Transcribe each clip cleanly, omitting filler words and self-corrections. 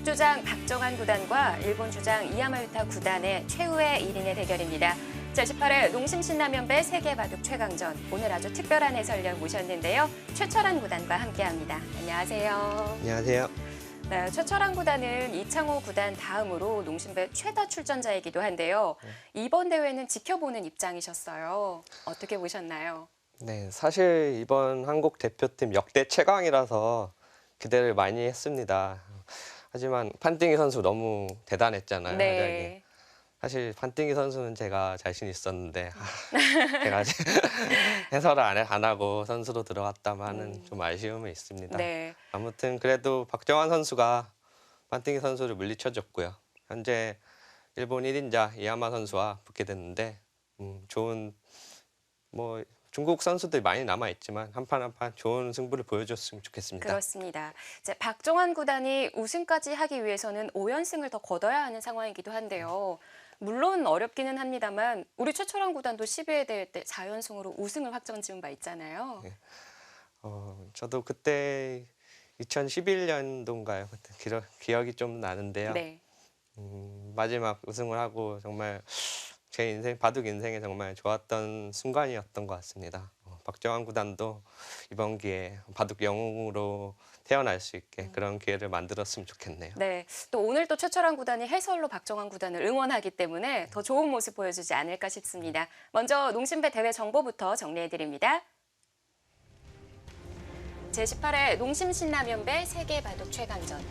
주장 박정환 구단과 일본 주장 이야마유타 구단의 최후의 1인의 대결입니다. 제18회 농심신라면배 세계바둑 최강전. 오늘 아주 특별한 해설위원 모셨는데요. 최철한 구단과 함께합니다. 안녕하세요. 안녕하세요. 네, 최철한 구단은 이창호 구단 다음으로 농심배 최다 출전자이기도 한데요. 이번 대회는 지켜보는 입장이셨어요. 어떻게 보셨나요? 네, 사실 이번 한국 대표팀 역대 최강이라서 기대를 많이 했습니다. 하지만 판띵이 선수 너무 대단했잖아요. 네. 사실 판띵이 선수는 제가 자신 있었는데 제가 해설을 안 하고 선수로 들어갔다마는 좀 아쉬움이 있습니다. 네. 아무튼 그래도 박정환 선수가 판띵이 선수를 물리쳐줬고요. 현재 일본 1인자 이야마 선수와 붙게 됐는데 좋은 중국 선수들이 많이 남아있지만 한 판 한 판 좋은 승부를 보여줬으면 좋겠습니다. 그렇습니다. 이제 박정환 구단이 우승까지 하기 위해서는 5연승을 더 거둬야 하는 상황이기도 한데요. 물론 어렵기는 합니다만 우리 최철한 구단도 12회 대회 때 4연승으로 우승을 확정지은 바 있잖아요. 네. 저도 그때 2011년도인가요? 그때 기억이 좀 나는데요. 네. 마지막 우승을 하고 정말 제 인생, 바둑 인생에 정말 좋았던 순간이었던 것 같습니다. 박정환 구단도 이번 기회에 바둑 영웅으로 태어날 수 있게 그런 기회를 만들었으면 좋겠네요. 네, 또 오늘 또 최철한 구단이 해설로 박정환 구단을 응원하기 때문에 더 좋은 모습 보여주지 않을까 싶습니다. 먼저 농심배 대회 정보부터 정리해드립니다. 제18회 농심신라면배 세계바둑 최강전.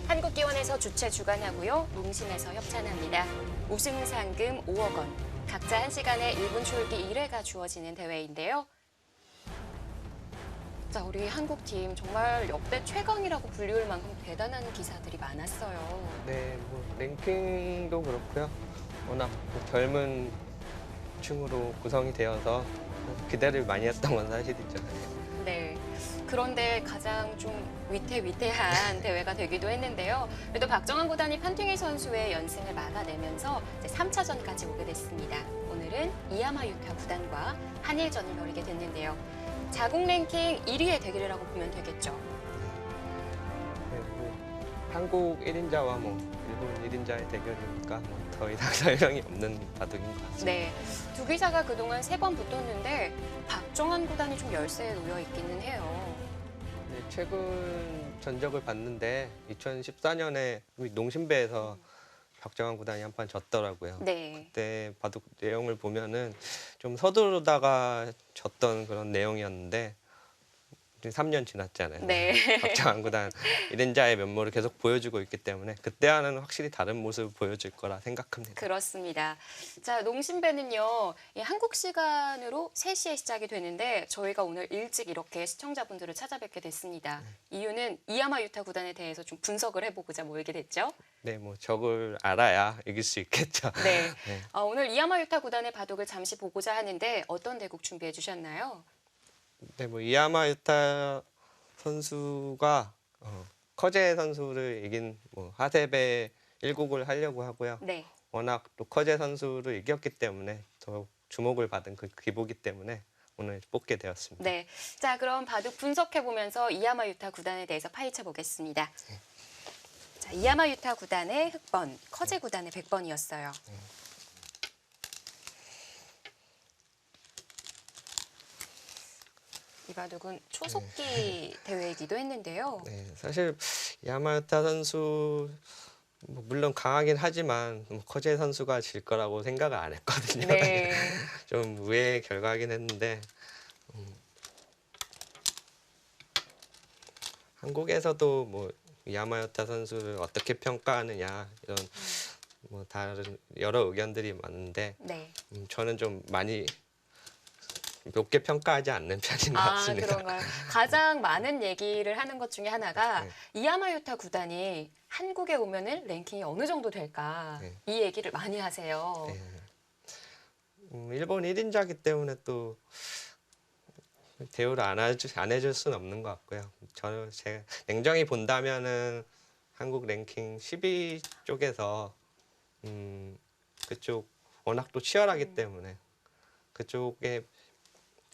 한국기원에서 주최 주관하고요. 농심에서 협찬합니다. 우승 상금 5억 원. 각자 1시간에 1분 초읽기 1회가 주어지는 대회인데요. 자, 우리 한국팀 정말 역대 최강이라고 불리울 만큼 대단한 기사들이 많았어요. 네, 랭킹도 그렇고요. 워낙 젊은 층으로 구성이 되어서 기대를 많이 했던 건 사실이죠. 네. 그런데 가장 좀 위태위태한 대회가 되기도 했는데요. 그래도 박정환 구단이 판팅이 선수의 연승을 막아내면서 이제 3차전까지 오게 됐습니다. 오늘은 이야마유타 구단과 한일전을 벌이게 됐는데요. 자국 랭킹 1위의 대결이라고 보면 되겠죠. 네, 한국 1인자와 일본 1인자의 대결이니까 더 이상 설명이 없는 바둑인 것 같습니다. 네, 두 기사가 그동안 3번 붙었는데 박정환 구단이 좀 열세에 놓여 있기는 해요. 네, 최근 전적을 봤는데 2014년에 농심배에서 박정환 구단이 한 판 졌더라고요. 네. 그때 바둑 내용을 보면은 좀 서두르다가 졌던 그런 내용이었는데 3년 지났잖아요. 네. 박정환 구단 1인자의 면모를 계속 보여주고 있기 때문에 그때와는 확실히 다른 모습을 보여줄 거라 생각합니다. 그렇습니다. 자, 농심배는요, 한국 시간으로 3시에 시작이 되는데 저희가 오늘 일찍 이렇게 시청자분들을 찾아뵙게 됐습니다. 이유는 이야마유타 구단에 대해서 좀 분석을 해보고자 모이게 됐죠. 네, 적을 알아야 이길 수 있겠죠. 네. 네. 오늘 이야마유타 구단의 바둑을 잠시 보고자 하는데 어떤 대국 준비해 주셨나요? 네, 이야마유타 선수가 커제 선수를 이긴 하세베 1국을 하려고 하고요. 네. 워낙 또 커제 선수를 이겼기 때문에 더욱 주목을 받은 그 기보기 때문에 오늘 뽑게 되었습니다. 네. 자, 그럼 바둑 분석해 보면서 이야마유타 구단에 대해서 파헤쳐 보겠습니다. 자, 이야마유타 구단의 흑번, 커제 구단의 100번이었어요. 이 바둑은 초속기 대회이기도 했는데요. 네, 사실 야마유타 선수 물론 강하긴 하지만 커제 선수가 질 거라고 생각을 안 했거든요. 네. 좀 의외의 결과긴 했는데 한국에서도 야마유타 선수를 어떻게 평가하느냐 이런 다른 여러 의견들이 많은데 네. 저는 좀 많이 높게 평가하지 않는 편인 것 같습니다. 그런가요? 가장 많은 얘기를 하는 것 중에 하나가 네. 이야마유타 구단이 한국에 오면은 랭킹이 어느 정도 될까 네. 이 얘기를 많이 하세요. 네. 일본 1인자기 때문에 또 대우를 안 해줄 수는 없는 것 같고요. 저는 제가 냉정히 본다면은 한국 랭킹 10위 쪽에서 그쪽 워낙 또 치열하기 때문에 그쪽에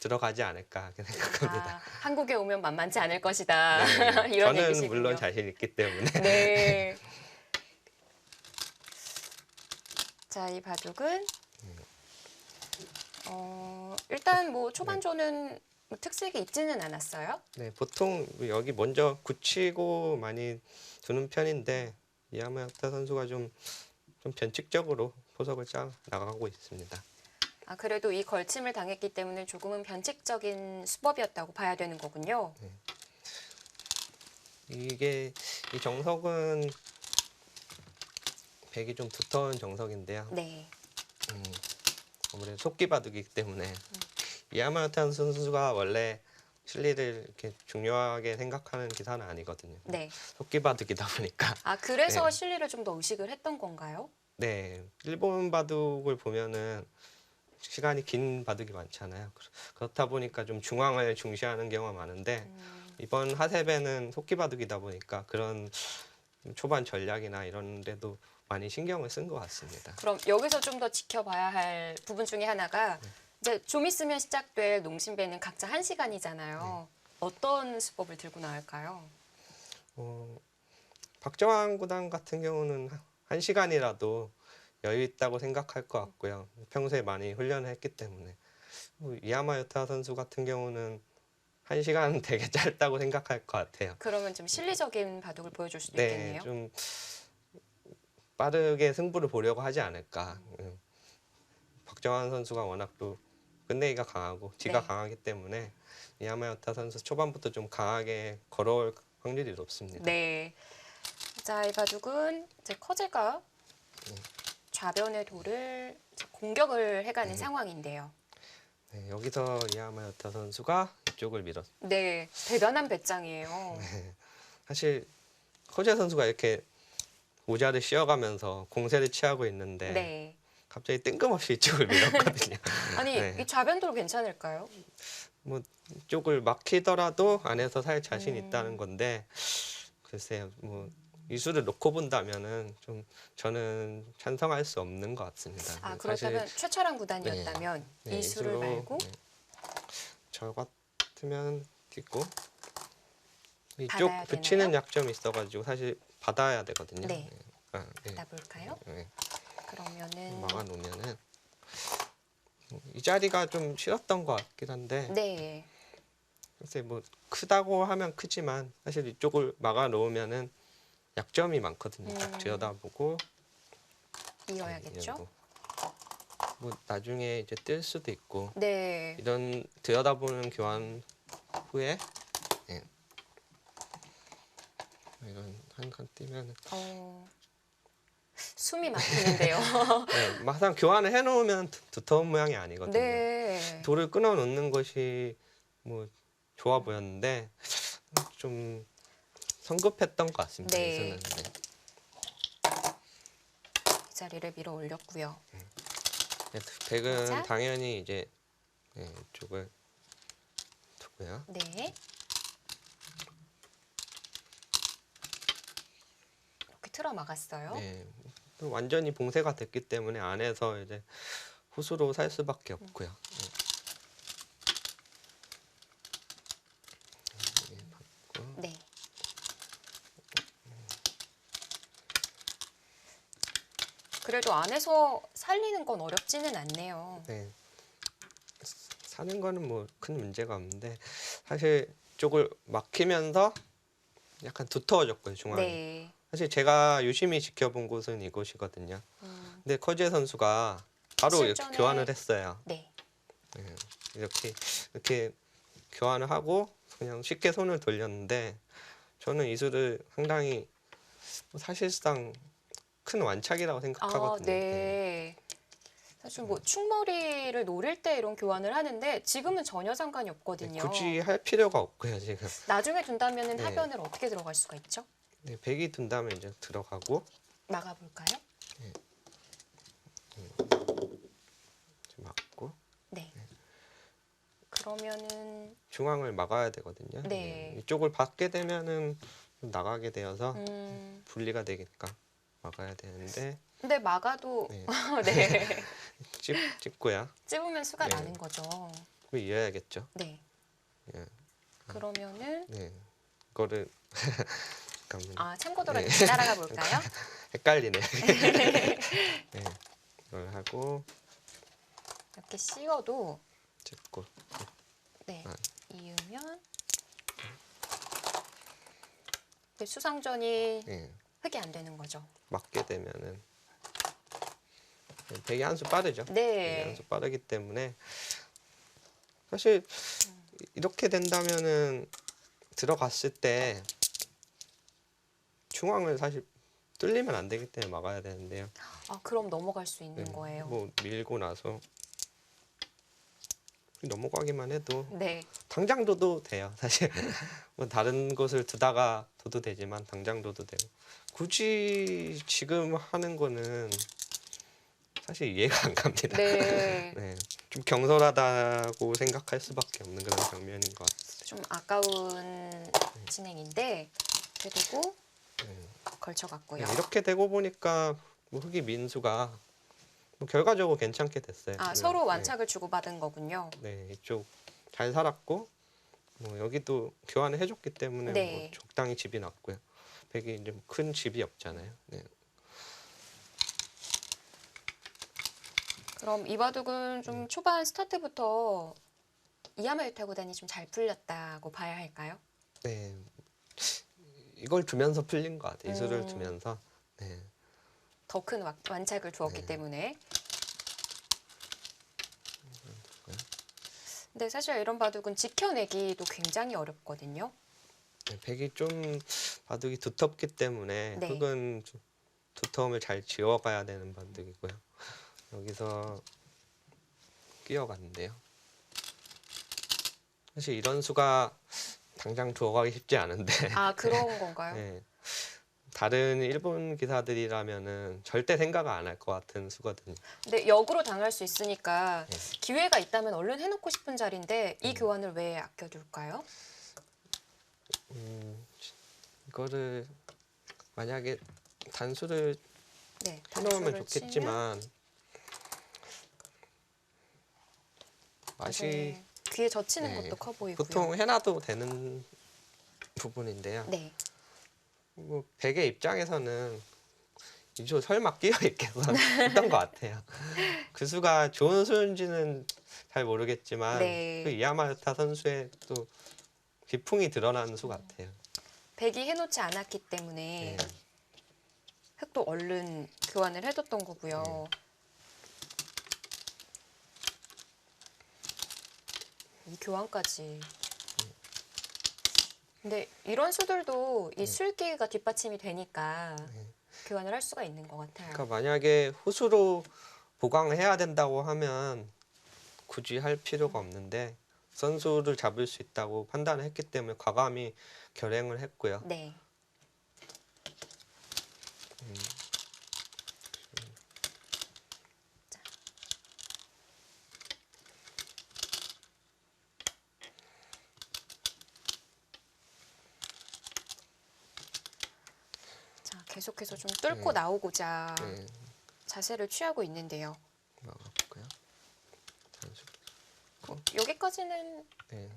들어가지 않을까 생각합니다. 한국에 오면 만만치 않을 것이다. 네. 이런 저는 얘기시군요. 물론 자신 있기 때문에. 네. 자, 이 바둑은 일단 뭐 초반조는 뭐 특색이 있지는 않았어요. 네, 보통 여기 먼저 굳히고 많이 두는 편인데 이야마야타 선수가 좀 변칙적으로 포석을 짜 나가고 있습니다. 아, 그래도 이 걸침을 당했기 때문에 조금은 변칙적인 수법이었다고 봐야 되는 거군요. 이게 이 정석은 백이 좀 두터운 정석인데요. 네. 아무래도 속기 바둑이기 때문에 이야마야타 선수가 원래 실리를 이렇게 중요하게 생각하는 기사는 아니거든요. 네. 속기 바둑이다 보니까. 아, 그래서 네. 실리를 좀 더 의식을 했던 건가요? 네, 일본 바둑을 보면은 시간이 긴 바둑이 많잖아요. 그렇다 보니까 좀 중앙을 중시하는 경우가 많은데 이번 하세베는 속기 바둑이다 보니까 그런 초반 전략이나 이런 데도 많이 신경을 쓴 것 같습니다. 그럼 여기서 좀 더 지켜봐야 할 부분 중에 하나가 이제 좀 있으면 시작될 농심배는 각자 1시간이잖아요. 어떤 수법을 들고 나올까요? 박정환 구단 같은 경우는 1시간이라도 여유 있다고 생각할 것 같고요. 평소에 많이 훈련을 했기 때문에. 이야마야타 선수 같은 경우는 1시간 되게 짧다고 생각할 것 같아요. 그러면 좀 실리적인 바둑을 보여줄 수도 네, 있겠네요. 좀 빠르게 승부를 보려고 하지 않을까. 박정환 선수가 워낙 또 끝내기가 강하고 지가 네. 강하기 때문에 이야마야타 선수 초반부터 좀 강하게 걸어올 확률이 높습니다. 네. 자, 이 바둑은 이제 커제가 좌변의 돌을 이제 공격을 해가는 상황인데요. 네, 여기서 이야마야타 선수가 이쪽을 밀었. 네, 대단한 배짱이에요. 사실 허재 선수가 이렇게 모자를 씌워가면서 공세를 취하고 있는데 네. 갑자기 뜬금없이 이쪽을 밀었거든요. 아니, 네. 이 좌변돌 괜찮을까요? 뭐 이쪽을 막히더라도 안에서 살 자신 있다는 건데 글쎄요, 뭐 이수를 놓고 본다면은 좀 저는 찬성할 수 없는 것 같습니다. 아, 그렇다면 최철한 구단이었다면 네, 이수를 말고 저 같으면 딛고 이쪽 받아야 붙이는 되나요? 약점이 있어가지고 사실 받아야 되거든요. 네. 아, 네. 받아볼까요? 네. 그러면은 막아놓으면은 이 자리가 좀 싫었던 것 같긴 한데 네, 글쎄 뭐 크다고 하면 크지만 사실 이쪽을 막아놓으면은 약점이 많거든요. 딱 들여다보고 이어야겠죠? 열고. 뭐 나중에 이제 뜰 수도 있고 네. 이런 들여다보는 교환 후에 예. 이런 한 칸 뛰면 숨이 막히는데요. 네, 막상 교환을 해놓으면 두터운 모양이 아니거든요. 네. 돌을 끊어 놓는 것이 뭐 좋아 보였는데 좀 성급했던 것 같습니다. 네. 이수는. 네. 이 자리를 밀어 올렸고요. 백은 자. 당연히 이제 이쪽을 두고요. 네. 이렇게 틀어 막았어요. 네. 또 완전히 봉쇄가 됐기 때문에 안에서 이제 후수로 살 수밖에 없고요. 네. 그래도 안에서 살리는 건 어렵지는 않네요. 네. 사는 거는 뭐 큰 문제가 없는데 사실 이쪽을 막히면서 약간 두터워졌고요, 중앙이. 네. 사실 제가 유심히 지켜본 곳은 이곳이거든요. 근데 커지에 선수가 바로 이렇게 실전에- 교환을 했어요. 네. 네. 이렇게 교환을 하고 그냥 쉽게 손을 돌렸는데 저는 이수를 상당히 사실상 큰 완착이라고 아, 생각하거든요. 네. 사실 뭐 충머리를 노릴 때 이런 교환을 하는데 지금은 전혀 상관이 없거든요. 굳이 할 필요가 없고요, 지금. 나중에 둔다면은 네. 하변을 어떻게 들어갈 수가 있죠? 네, 백이 둔다면 이제 들어가고 막아볼까요? 이제 막고 네. 그러면은 중앙을 막아야 되거든요. 네. 이쪽을 받게 되면은 좀 나가게 되어서 분리가 되니까 막아야 되는데 근데 막아도 네. 네. 찍고요. 찝으면 수가 네. 나는 거죠. 그럼 이어야겠죠. 네. 예. 그러면은 네, 이거를 잠깐만 아, 참고도를 네. 다시 따라가 볼까요? 헷갈리네. 네. 이걸 하고 이렇게 씌워도 찍고 네, 아. 이으면 수성전이 예, 흙이 안 되는 거죠. 맞게 되면은 되게 한 수 빠르죠. 되게 네. 한 수 빠르기 때문에 사실 이렇게 된다면은 들어갔을 때 중앙을 사실 뚫리면 안 되기 때문에 막아야 되는데요. 아, 그럼 넘어갈 수 있는 네, 거예요. 뭐 밀고 나서 넘어가기만 해도 네. 당장 둬도 돼요. 사실 뭐 다른 곳을 두다가 둬도 되지만 당장 둬도 되고 굳이 지금 하는 거는 사실 이해가 안 갑니다. 네. 네, 좀 경솔하다고 생각할 수밖에 없는 그런 장면인 것 같아요. 좀 아까운 진행인데 그리고 걸쳐갔고요. 네, 이렇게 되고 보니까 뭐 흑이 민수가 뭐 결과적으로 괜찮게 됐어요. 아, 네, 서로 완착을 주고받은 거군요. 네, 이쪽 잘 살았고 뭐 여기도 교환을 해줬기 때문에 네. 뭐 적당히 집이 났고요. 백이 이제 큰 집이 없잖아요. 네. 그럼 이 바둑은 좀 초반 스타트부터 이하마유 타구단이 좀 잘 풀렸다고 봐야 할까요? 네, 이걸 두면서 풀린 것 같아요. 이수를 음. 두면서. 네. 더 큰 완착을 두었기 네. 때문에. 근데 사실 이런 바둑은 지켜내기도 굉장히 어렵거든요. 네, 백이 좀 바둑이 두텁기 때문에 네. 흑은 좀 두터움을 잘 지워가야 되는 바둑이고요. 여기서 끼어갔는데요. 사실 이런 수가 당장 두어가기 쉽지 않은데 아, 그런 건가요? 네. 다른 일본 기사들이라면은 절대 생각 안 할 것 같은 수거든요. 근데 역으로 당할 수 있으니까 네. 기회가 있다면 얼른 해놓고 싶은 자리인데 이 교환을 왜 아껴둘까요? 이거를 만약에 단수를 네, 해놓으면 단수를 좋겠지만 맛이 치면 귀에 젖히는 네, 것도 커 보이고요. 보통 해놔도 되는 부분인데요. 네, 뭐 백의 입장에서는 이조 설마 끼어 있겠어 했던 것 같아요. 그 수가 좋은 수인지는 잘 모르겠지만 네. 그 이야마타 선수의 또 기풍이 드러나는 수 같아요. 백이 해놓지 않았기 때문에 네. 흑도 얼른 교환을 해뒀던 거고요. 이 교환까지. 근데 이런 수들도 이 술기가 뒷받침이 되니까 교환을 할 수가 있는 것 같아요. 그러니까 만약에 후수로 보강해야 된다고 하면 굳이 할 필요가 없는데 선수를 잡을 수 있다고 판단을 했기 때문에 과감히 결행을 했고요. 네. 자, 계속해서 좀 뚫고 네. 나오고자 네, 자세를 취하고 있는데요. 막았고요. 단수. 여기까지는 네.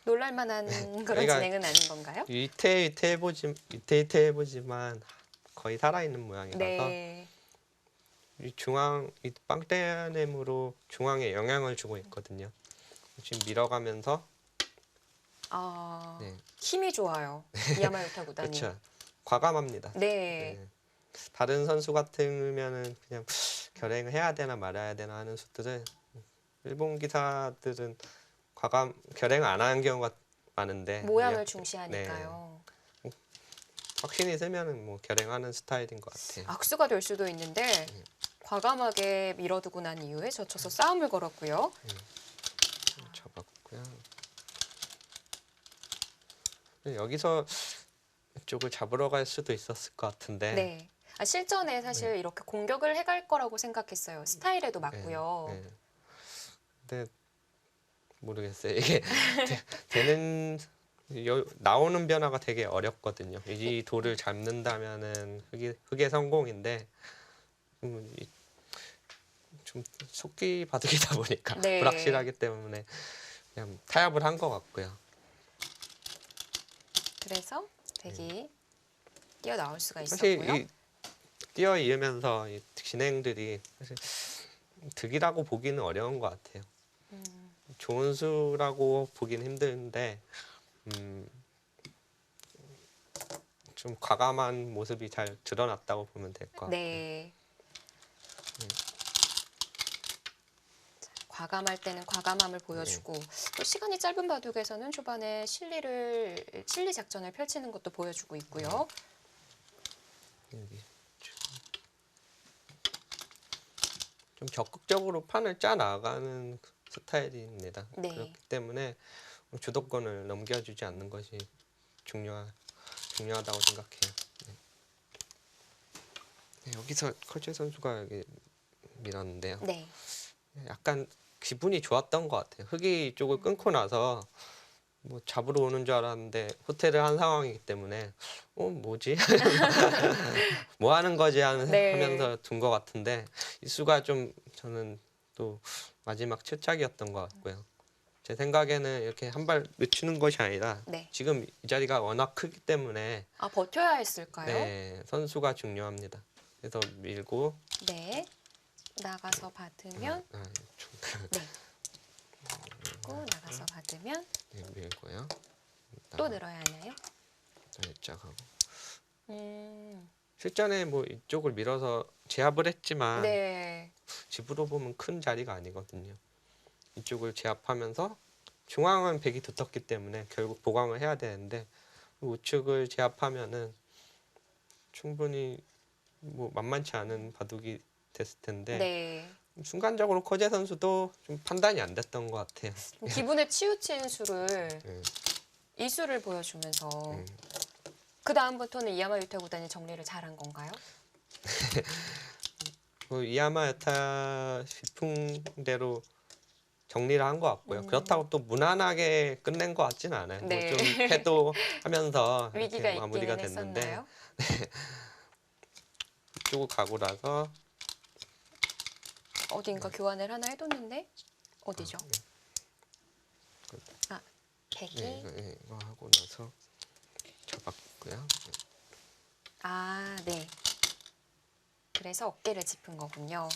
놀랄만한 그런 저희가 진행은 아닌 건가요? 위태 해보지만 거의 살아있는 모양이라서 네. 이 중앙 이 빵떼nem으로 중앙에 영향을 주고 있거든요. 지금 밀어가면서 아, 네. 힘이 좋아요. 이야마요타 구단이. 그렇죠. 과감합니다. 네. 네. 다른 선수 같으면은 그냥 결행을 해야 되나 말아야 되나 하는 수들을 일본 기사들은 결행을 안 하는 경우가 많은데 모양을 네. 중시하니까요. 확신이 들면은 뭐 결행하는 스타일인 것 같아요. 악수가 될 수도 있는데 과감하게 밀어두고 난 이후에 젖혀서 싸움을 걸었고요. 잡았고요. 여기서 이쪽을 잡으러 갈 수도 있었을 것 같은데. 네. 아, 실전에 사실 이렇게 공격을 해갈 거라고 생각했어요. 스타일에도 맞고요. 네. 근데 모르겠어요. 이게 되는 나오는 변화가 되게 어렵거든요. 이 돌을 잡는다면은 흑의 성공인데 좀 속기 바둑이다 보니까 네. 불확실하기 때문에 그냥 타협을 한 것 같고요. 그래서 백이 뛰어나올 수가 사실 있었고요. 이 뛰어 이으면서 이 진행들이 사실 득이라고 보기는 어려운 것 같아요. 좋은 수라고 보기는 힘든데 좀 과감한 모습이 잘 드러났다고 보면 될 것 같고요. 네. 과감할 때는 과감함을 보여주고 또 시간이 짧은 바둑에서는 초반에 실리 작전을 펼치는 것도 보여주고 있고요. 여기 좀 적극적으로 판을 짜 나가는 스타일입니다. 네. 그렇기 때문에 주도권을 넘겨주지 않는 것이 중요하다고 생각해요. 네. 네, 여기서 컬체 선수가 여기 밀었는데요. 네. 약간 기분이 좋았던 것 같아요. 흑이 이쪽을 끊고 나서 뭐 잡으러 오는 줄 알았는데 호텔을 한 상황이기 때문에 뭐지? 뭐 하는 거지 네. 하면서 둔 것 같은데 이 수가 좀 저는 또 마지막 채착이었던 것 같고요. 제 생각에는 이렇게 한 발 늦추는 것이 아니라 네. 지금 이 자리가 워낙 크기 때문에 아, 버텨야 했을까요? 네, 선수가 중요합니다. 그래서 밀고 네. 나가서 받으면 네. 그리고 나가서 받으면 네, 밀고요. 또 늘어야 하나요? 시작하고 음. 실전에 뭐 이쪽을 밀어서 제압을 했지만 네. 집으로 보면 큰 자리가 아니거든요. 이쪽을 제압하면서 중앙은 백이 두텁기 때문에 결국 보강을 해야 되는데 우측을 제압하면은 충분히 뭐 만만치 않은 바둑이 됐을 텐데 네. 순간적으로 커제 선수도 좀 판단이 안 됐던 것 같아요. 기분에 치우친 수를 네. 이 수를 보여주면서 음. 그 다음부터는 이야마 유타 구단이 정리를 잘한 건가요? 이야마 여타 싶은 대로 정리를 한 것 같고요. 그렇다고 또 무난하게 끝낸 것 같지는 않아요. 네. 뭐 좀 패도하면서 위기가 이렇게 마무리가 있기는 됐는데 했었나요? 이쪽을 가고 나서 어딘가 교환을 하나 해뒀는데 어디죠? 아, 백이 이거 하고 나서 잡았고요. 아, 네. 그래서 어깨를 짚은 거군요.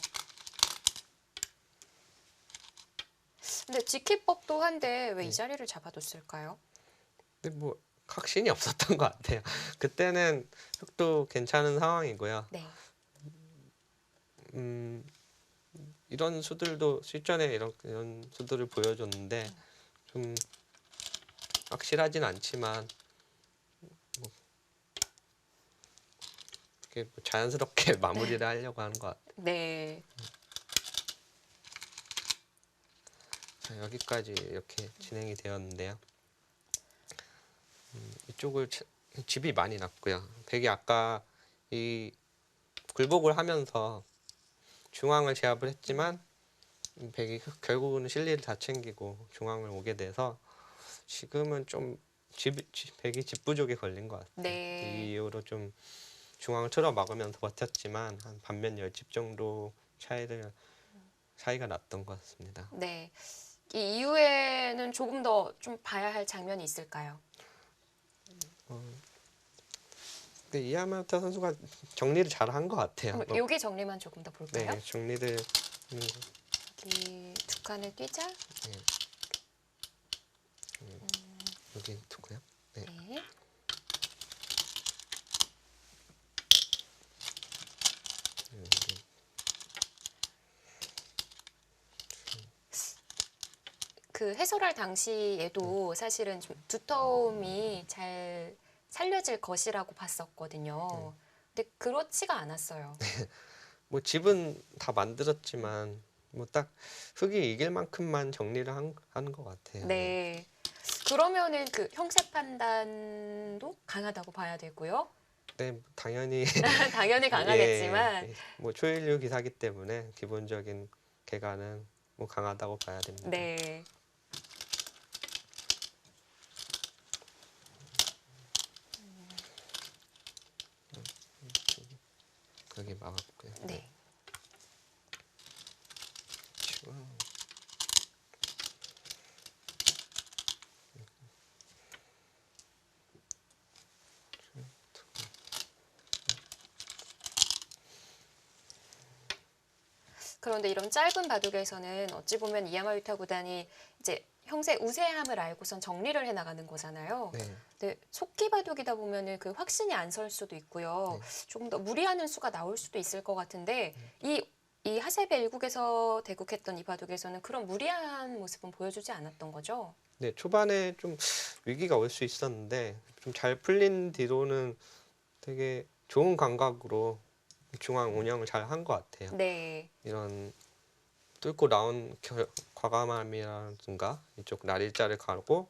근데 지키법도 한데 왜 이 자리를 잡아뒀을까요? 근데 뭐 확신이 없었던 것 같아요. 그때는 흑도 괜찮은 상황이고요. 네. 이런 수들도 실전에 이런 수들을 보여줬는데 좀 확실하진 않지만 뭐 이렇게 뭐 자연스럽게 마무리를 하려고 하는 것 같아요. 네. 자, 여기까지 이렇게 진행이 되었는데요. 이쪽을 집이 많이 났고요. 백이 아까 이 굴복을 하면서 중앙을 제압을 했지만 백이 결국은 실리를 다 챙기고 중앙을 오게 돼서 지금은 좀 백이 집 부족에 걸린 것 같아요. 네. 이 이후로 좀 중앙을 틀어 막으면서 버텼지만 한 반면 10집 정도 차이가 났던 것 같습니다. 네. 이 이후에는 조금 더 좀 봐야 할 장면이 있을까요? 근데 이하마타 선수가 정리를 잘 한 것 같아요. 여기 정리만 조금 더 볼까요? 네, 정리를 여기 두 칸을 뛰자. 여기 두고요. 네. 네. 여기. 그 해설할 당시에도 사실은 좀 두터움이 잘 살려질 것이라고 봤었거든요. 근데 그렇지가 않았어요. 뭐 집은 다 만들었지만 뭐 딱 흑이 이길 만큼만 정리를 하는 것 같아요. 네. 그러면은 그 형세 판단도 강하다고 봐야 되고요. 네, 당연히 당연히 강하겠지만 예, 뭐 초일류 기사기 때문에 기본적인 개가는 뭐 강하다고 봐야 됩니다. 네. 여기 막았고요. 네. 그런데 이런 짧은 바둑에서는 어찌 보면 이야마 유타 구단이 이제 형세 우세함을 알고선 정리를 해 나가는 거잖아요. 네. 근데 속기 바둑이다 보면은 그 확신이 안 설 수도 있고요. 조금 더 무리하는 수가 나올 수도 있을 것 같은데 이 하세베 일국에서 대국했던 이 바둑에서는 그런 무리한 모습은 보여주지 않았던 거죠. 네, 초반에 좀 위기가 올 수 있었는데 좀 잘 풀린 뒤로는 되게 좋은 감각으로 중앙 운영을 잘 한 것 같아요. 네. 이런 뚫고 나온 과감함이라든가 이쪽 날일자를 가고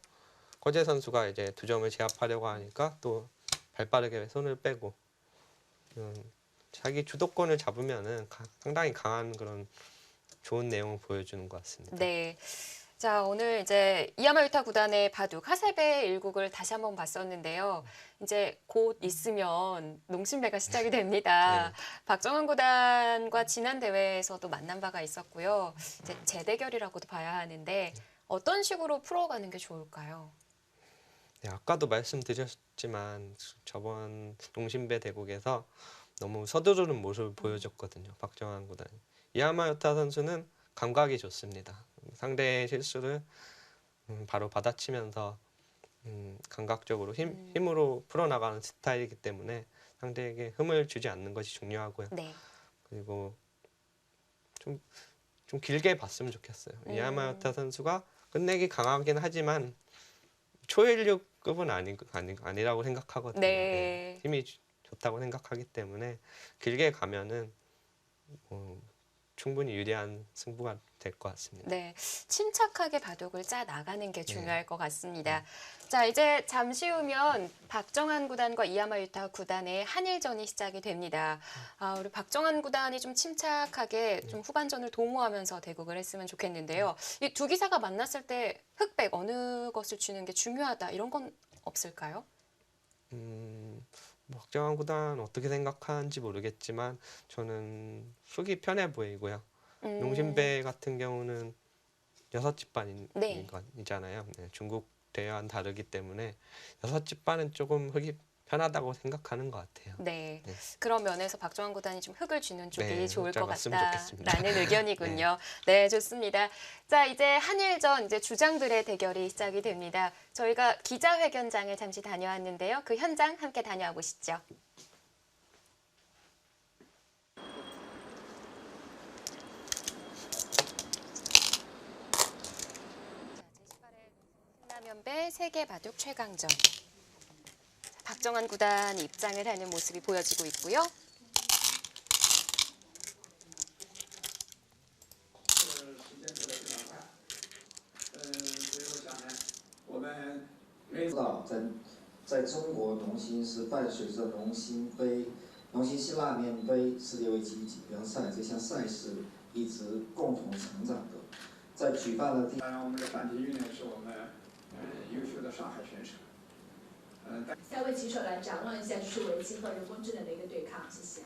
허재 선수가 이제 두 점을 제압하려고 하니까 또 발빠르게 손을 빼고 자기 주도권을 잡으면은 상당히 강한 그런 좋은 내용을 보여주는 것 같습니다. 네. 자, 오늘 이제 이야마 유타 구단의 바둑 하세베 일국을 다시 한번 봤었는데요. 이제 곧 있으면 농심배가 시작이 됩니다. 박정환 구단과 지난 대회에서도 만난 바가 있었고요. 이제 재대결이라고도 봐야 하는데 어떤 식으로 풀어가는 게 좋을까요? 네, 아까도 말씀드렸지만 저번 농심배 대국에서 너무 서두르는 모습을 보여줬거든요. 박정환 구단이. 이야마 유타 선수는 감각이 좋습니다. 상대의 실수를 바로 받아치면서 감각적으로 힘으로 풀어나가는 스타일이기 때문에 상대에게 흠을 주지 않는 것이 중요하고요. 네. 그리고 좀 길게 봤으면 좋겠어요. 이야마 유타 선수가 끝내기 강하긴 하지만 초일류급은 아니라고 생각하거든요. 네. 힘이 좋다고 생각하기 때문에 길게 가면은 충분히 유리한 승부가 될 것 같습니다. 네, 침착하게 바둑을 짜 나가는 게 중요할 것 같습니다. 자, 이제 잠시 후면 박정환 구단과 이야마 유타 구단의 한일전이 시작이 됩니다. 우리 박정환 구단이 좀 침착하게 좀 후반전을 도모하면서 대국을 했으면 좋겠는데요. 이 두 기사가 만났을 때 흑백 어느 것을 주는 게 중요하다 이런 건 없을까요? 박정환 구단 어떻게 생각하는지 모르겠지만 저는 훅이 편해 보이고요. 농심배 같은 경우는 6집반이잖아요. 네, 중국 대회와는 다르기 때문에 6집반은 조금 흙이 편하다고 생각하는 것 같아요. 네. 그런 면에서 박정환 구단이 좀 흙을 주는 쪽이 네, 좋을 흑자 것 맞으면 좋겠습니다. 같다라는 의견이군요. 네, 좋습니다. 자, 이제 한일전 이제 주장들의 대결이 시작이 됩니다. 저희가 기자회견장을 잠시 다녀왔는데요. 그 현장 함께 다녀와 보시죠. 신라면배 세계 바둑 최강전. 박정환 구단 입장을 하는 모습이 보여지고 있고요. 知道在中国农心是伴随着农心杯、农心辛辣面杯世界围棋锦标赛这项赛事一直共同成长的，在举办了第。当然，我们的范体育呢是我们优秀的上海选手。三位棋手来展望一下，就是围棋和人工智能的一个对抗，谢谢。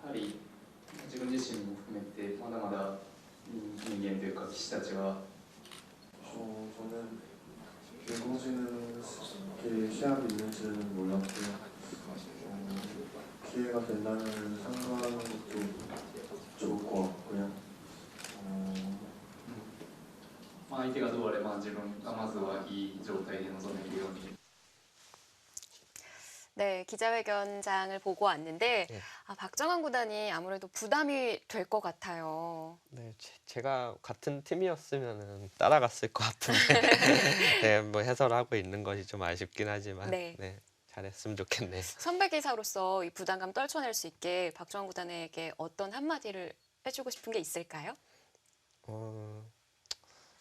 やはり自分自身も含めてまだまだ人間というか棋士たちは 저는 인공지능의 시합이 있는지는 몰랐고요. 기회가 된다면 참가하는 것도 좋을 것 같고요. 相手がどうあれば自分がまずはいい状態で臨めるように 네, 기자회견장을 보고 왔는데 박정환 구단이 아무래도 부담이 될 것 같아요. 네, 제가 같은 팀이었으면 따라갔을 것 같은데 네, 뭐 해설하고 있는 것이 좀 아쉽긴 하지만 네, 잘했으면 좋겠네요. 선배 기사로서 이 부담감 떨쳐낼 수 있게 박정환 구단에게 어떤 한마디를 해주고 싶은 게 있을까요?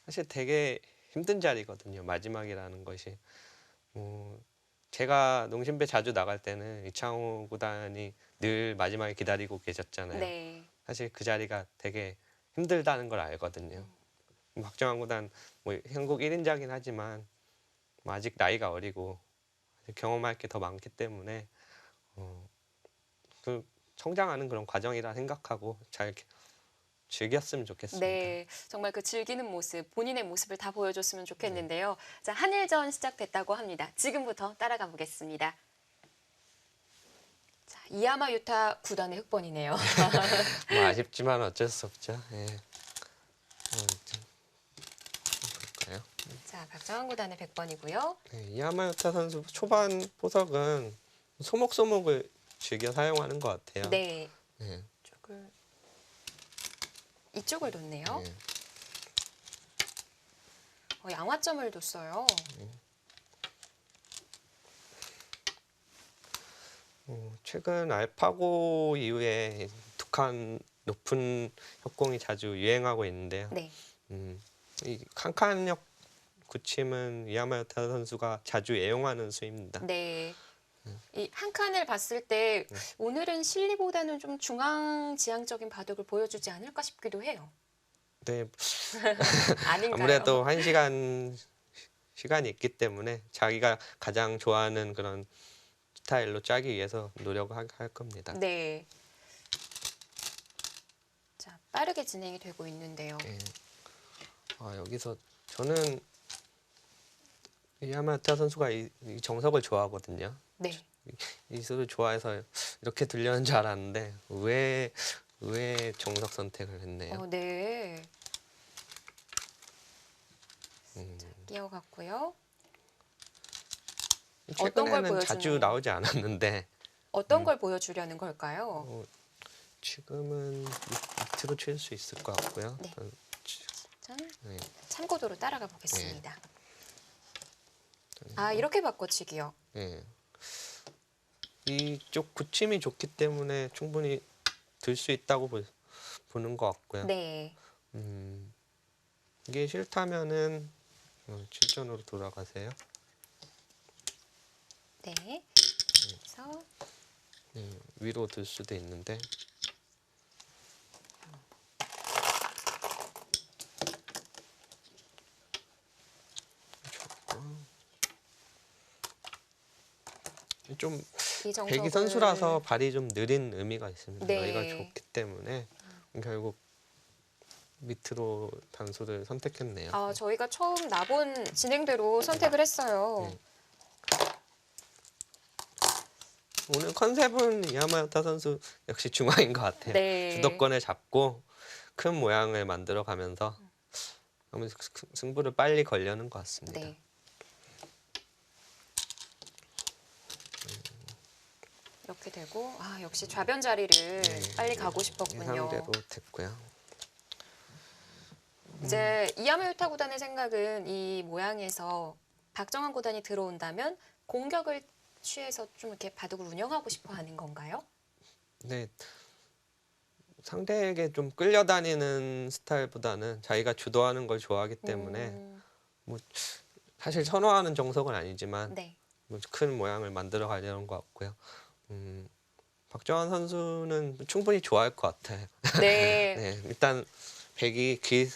사실 되게 힘든 자리거든요. 마지막이라는 것이. 제가 농심배 자주 나갈 때는 이창호 구단이 늘 마지막에 기다리고 계셨잖아요. 네. 사실 그 자리가 되게 힘들다는 걸 알거든요. 박정환 구단 뭐 한국 1인자긴 하지만 뭐 아직 나이가 어리고 아직 경험할 게 더 많기 때문에 그 성장하는 그런 과정이라 생각하고 잘 즐겼으면 좋겠습니다. 네, 정말 그 즐기는 모습, 본인의 모습을 다 보여줬으면 좋겠는데요. 자, 한일전 시작됐다고 합니다. 지금부터 따라가 보겠습니다. 자, 이야마 유타 구단의 흑번이네요. 뭐 아쉽지만 어쩔 수 없죠. 예. 볼까요? 자, 박정환 구단의 100번이고요. 네, 이야마유타 선수 초반 보석은 소목소목을 즐겨 사용하는 것 같아요. 네. 네. 이쪽을 뒀네요. 네. 양화점을 뒀어요. 최근 알파고 이후에 두 칸 높은 협공이 자주 유행하고 있는데요. 네. 이 칸칸역 굳힘은 이야마유타 선수가 자주 애용하는 수입니다. 네. 이 한 칸을 봤을 때 오늘은 실리보다는 좀 중앙지향적인 바둑을 보여주지 않을까 싶기도 해요. 네, 아닌가요? 아무래도 1시간 시간이 있기 때문에 자기가 가장 좋아하는 그런 스타일로 짜기 위해서 노력을 할 겁니다. 네. 자, 빠르게 진행이 되고 있는데요. 네. 여기서 저는 이야마유타 선수가 이 정석을 좋아하거든요. 네. 이 수를 좋아해서 이렇게 들려는 줄 알았는데 왜 정석 선택을 했네요. 네. 자, 끼어갔고요. 어떤 걸 최근에는 자주 보여주나요? 나오지 않았는데 어떤 걸 보여주려는 걸까요? 지금은 밑으로 칠 수 있을 것 같고요. 네. 전 네. 참고도로 따라가 보겠습니다. 아, 이렇게 바꿔치기요. 네. 이쪽 굳힘이 좋기 때문에 충분히 들 수 있다고 보는 것 같고요. 네. 이게 싫다면은 7전으로 돌아가세요. 네. 그래서 위로 들 수도 있는데 좀 이 정석을 백이 선수라서 발이 좀 느린 의미가 있습니다. 네. 여기가 좋기 때문에 결국 밑으로 단수를 선택했네요. 저희가 처음 나본 진행대로 선택을 했어요. 네. 오늘 컨셉은 이야마유타 선수 역시 중앙인 것 같아요. 네. 주도권을 잡고 큰 모양을 만들어 가면서 아무래도 승부를 빨리 걸려는 것 같습니다. 네. 이렇게 되고 역시 좌변 자리를 빨리 가고 싶었군요. 예상대로 됐고요. 이제 이야마유타 구단의 생각은 이 모양에서 박정환 구단이 들어온다면 공격을 취해서 좀 이렇게 바둑을 운영하고 싶어 하는 건가요? 네. 상대에게 좀 끌려다니는 스타일보다는 자기가 주도하는 걸 좋아하기 때문에 뭐 사실 선호하는 정석은 아니지만 네. 뭐 큰 모양을 만들어 가려는 것 같고요. 박정환 선수는 충분히 좋아할 것 같아요. 네. 네, 일단 백이 기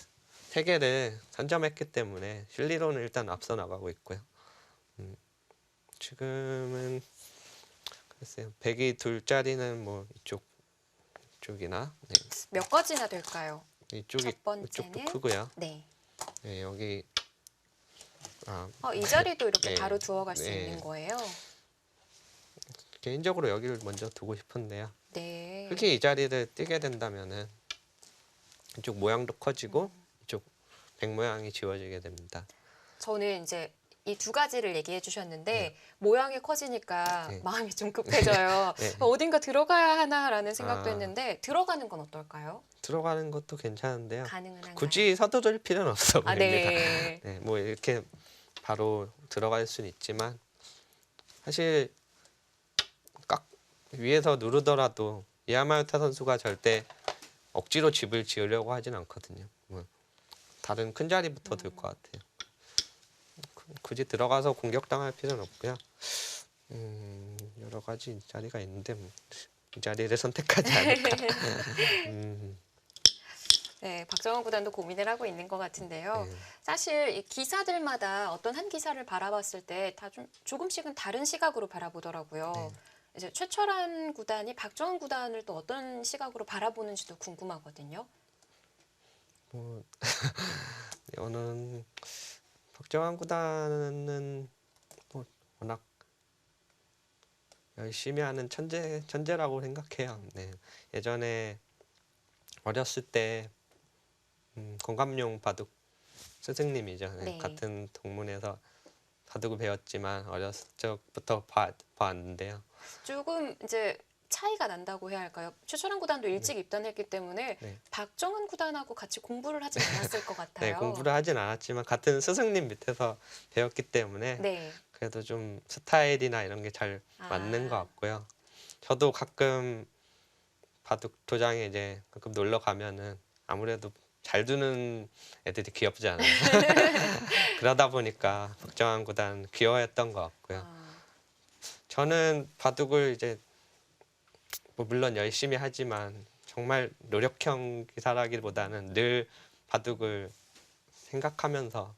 3개를 선점했기 때문에 실리로는 일단 앞서 나가고 있고요. 지금은 글쎄요, 백이 둘 자리는 뭐 이쪽이나 몇 가지나 될까요? 이쪽이 첫 번째는? 이쪽도 크고요. 네. 네, 여기 이 자리도 이렇게 네. 바로 두어갈 수 네. 있는 거예요. 개인적으로 여기를 먼저 두고 싶은데요. 네. 특히 이 자리를 뜨게 된다면은 이쪽 모양도 커지고 이쪽 백 모양이 지워지게 됩니다. 저는 이제 이 두 가지를 얘기해 주셨는데 모양이 커지니까 네. 마음이 좀 급해져요. 네. 어딘가 들어가야 하나라는 생각도 했는데 들어가는 건 어떨까요? 들어가는 것도 괜찮은데요. 가능은 한가요? 굳이 서두를 필요는 없어 보입니다. 네. 네, 뭐 이렇게 바로 들어갈 수는 있지만 사실 깍 위에서 누르더라도 이야마유타 선수가 절대 억지로 집을 지으려고 하진 않거든요. 뭐 다른 큰 자리부터 들 것 같아요. 굳이 들어가서 공격당할 필요는 없고요. 여러 가지 자리가 있는데 이 자리를 선택하지 않을까. 네, 박정환 구단도 고민을 하고 있는 것 같은데요. 네. 사실 이 기사들마다 어떤 한 기사를 바라봤을 때 다 좀 조금씩은 다른 시각으로 바라보더라고요. 네. 이제 최철한 구단이 박정환 구단을 또 어떤 시각으로 바라보는지도 궁금하거든요. 뭐 저는 박정환 구단은 뭐 워낙 열심히 하는 천재라고 생각해요. 네. 예전에 어렸을 때 공감용 바둑 스승님이죠. 네. 네. 같은 동문에서 바둑을 배웠지만 어렸을 적부터 봐왔는데요. 조금 이제 차이가 난다고 해야 할까요? 최철한 구단도 일찍 입단했기 때문에 네. 박정은 구단하고 같이 공부를 하진 않았을 것 같아요. 네, 공부를 하진 않았지만 같은 스승님 밑에서 배웠기 때문에 네. 그래도 좀 스타일이나 이런 게 잘 맞는 것 아. 같고요. 저도 가끔 바둑 도장에 이제 가끔 놀러 가면은 아무래도 잘 두는 애들이 귀엽지 않아요. 그러다 보니까 박정환 구단 귀여워했던 것 같고요. 아, 저는 바둑을 이제 뭐 물론 열심히 하지만 정말 노력형 기사라기보다는 늘 바둑을 생각하면서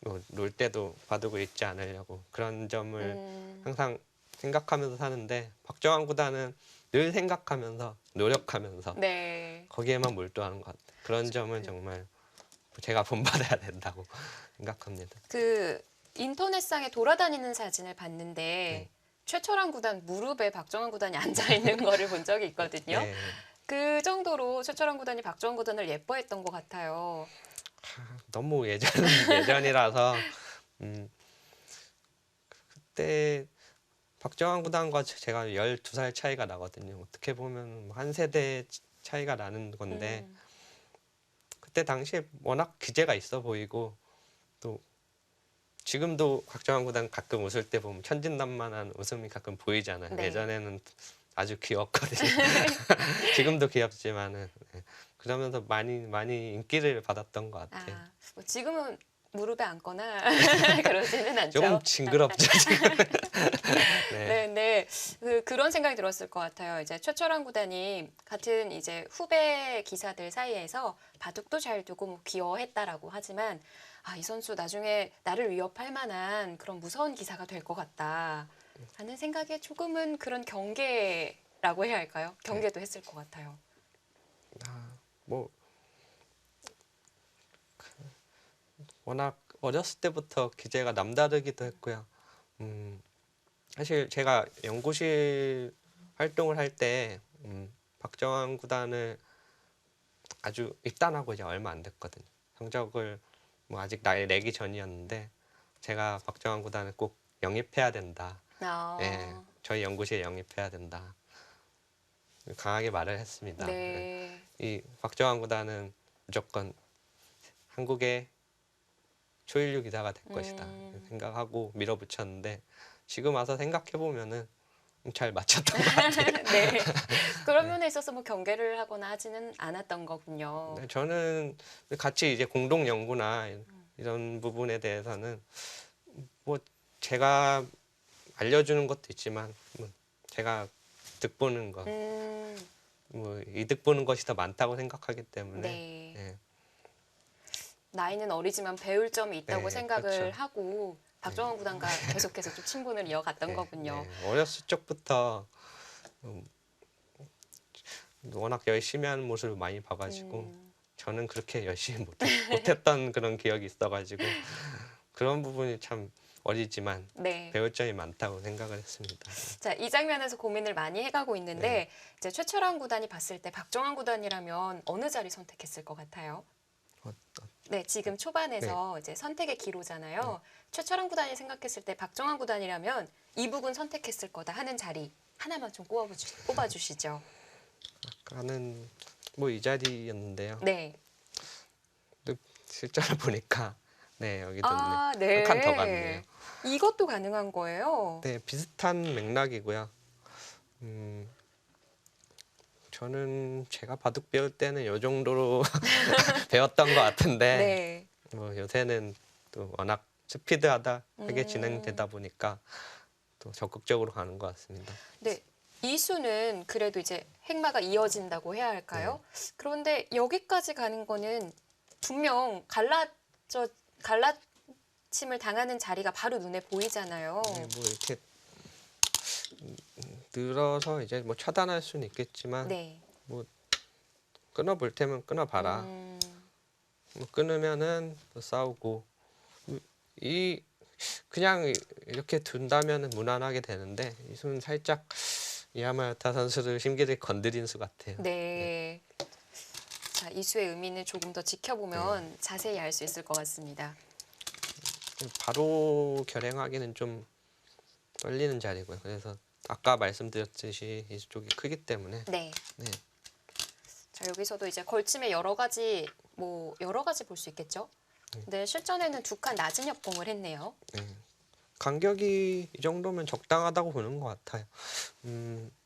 뭐 놀 때도 바둑을 잊지 않으려고 그런 점을 항상 생각하면서 사는데 박정환 구단은 늘 생각하면서 노력하면서 네. 거기에만 몰두하는 것 같아요. 그런 점은 정말 제가 본받아야 된다고 생각합니다. 그 인터넷상에 돌아다니는 사진을 봤는데 네. 최철한 구단 무릎에 박정환 구단이 앉아 있는 거를 본 적이 있거든요. 네. 그 정도로 최철한 구단이 박정환 구단을 예뻐했던 것 같아요. 너무 예전이라서 그때 박정환 구단과 제가 12살 차이가 나거든요. 어떻게 보면 한 세대 차이가 나는 건데 그때 당시에 워낙 기재가 있어 보이고 또 지금도 박정환 구단 가끔 웃을 때 보면 천진난만한 웃음이 가끔 보이잖아요. 네. 예전에는 아주 귀엽거든요. 지금도 귀엽지만은 네. 그러면서 많이 인기를 받았던 것 같아요. 아, 뭐 지금은 무릎에 앉거나 그러지는 않죠. 조금 징그럽죠 지금. 네. 네, 네. 그런 생각이 들었을 것 같아요. 이제 최철한 구단이 같은 이제 후배 기사들 사이에서 바둑도 잘 두고 뭐 귀여워했다라고 하지만 아, 이 선수 나중에 나를 위협할 만한 그런 무서운 기사가 될 것 같다 하는 생각에 조금은 그런 경계라고 해야 할까요? 경계도 했을 것 같아요. 뭐 워낙 어렸을 때부터 기재가 남다르기도 했고요. 사실 제가 연구실 활동을 할 때 박정환 구단을 아주 입단하고 이제 얼마 안 됐거든요. 성적을 뭐 아직 내기 전이었는데 제가 박정환 구단을 꼭 영입해야 된다. 예, 저희 연구실에 영입해야 된다. 강하게 말을 했습니다. 네. 이 박정환 구단은 무조건 한국의 초일류 기사가 될 것이다 생각하고 밀어붙였는데 지금 와서 생각해 보면은 잘 맞췄던 것 같아요. 네. 그런 면에 있어서 뭐 경계를 하거나 하지는 않았던 거군요. 네, 저는 같이 이제 공동 연구나 이런 부분에 대해서는 뭐 제가 알려주는 것도 있지만 뭐 제가 득보는 거, 뭐 이득 보는 것이 더 많다고 생각하기 때문에 네. 예. 나이는 어리지만 배울 점이 있다고 네, 생각을 그렇죠. 하고 박정환 구단과 계속해서 좀 친분을 이어갔던 네, 거군요. 네. 어렸을 적부터 워낙 열심히 하는 모습을 많이 봐가지고 저는 그렇게 열심히 못했던 그런 기억이 있어가지고 그런 부분이 참 어리지만 네. 배울 점이 많다고 생각을 했습니다. 자, 이 장면에서 고민을 많이 해가고 있는데 네. 이제 최철한 구단이 봤을 때 박정환 구단이라면 어느 자리 선택했을 것 같아요? 네, 지금 초반에서 이제 선택의 기로잖아요. 최철한 구단이 생각했을 때 박정환 구단이라면 이 부분 선택했을 거다 하는 자리 하나만 좀 꼽아주시죠. 아까는 뭐 이 자리였는데요. 네. 실제로 보니까 네 여기도 아, 네. 네. 한 칸 더 갔네요. 이것도 가능한 거예요? 네 비슷한 맥락이고요. 저는 제가 바둑 배울 때는 이 정도로 배웠던 것 같은데 네. 뭐 요새는 또 워낙 스피드하게 진행되다 보니까 또 적극적으로 가는 것 같습니다. 네. 이수는 그래도 이제 행마가 이어진다고 해야 할까요? 그런데 여기까지 가는 거는 분명 갈라침을 당하는 자리가 바로 눈에 보이잖아요. 네, 뭐 이렇게 늘어서 이제 뭐 차단할 수는 있겠지만 네. 뭐 끊어볼 테면 끊어봐라. 뭐 끊으면은 또 싸우고 이 그냥 이렇게 둔다면 무난하게 되는데 이 수는 살짝 야마야타 선수를 심기를 건드린 수 같아요. 네. 자, 이 수의 의미는 조금 더 지켜보면 자세히 알 수 있을 것 같습니다. 바로 결행하기는 좀 떨리는 자리고요. 그래서 아까 말씀드렸듯이 이쪽이 크기 때문에 네. 네. 자, 여기서도 이제 걸침에 여러 가지 볼 수 있겠죠. 근데 실전에는 두 칸 낮은 협공을 했네요. 네. 간격이 이 정도면 적당하다고 보는 것 같아요.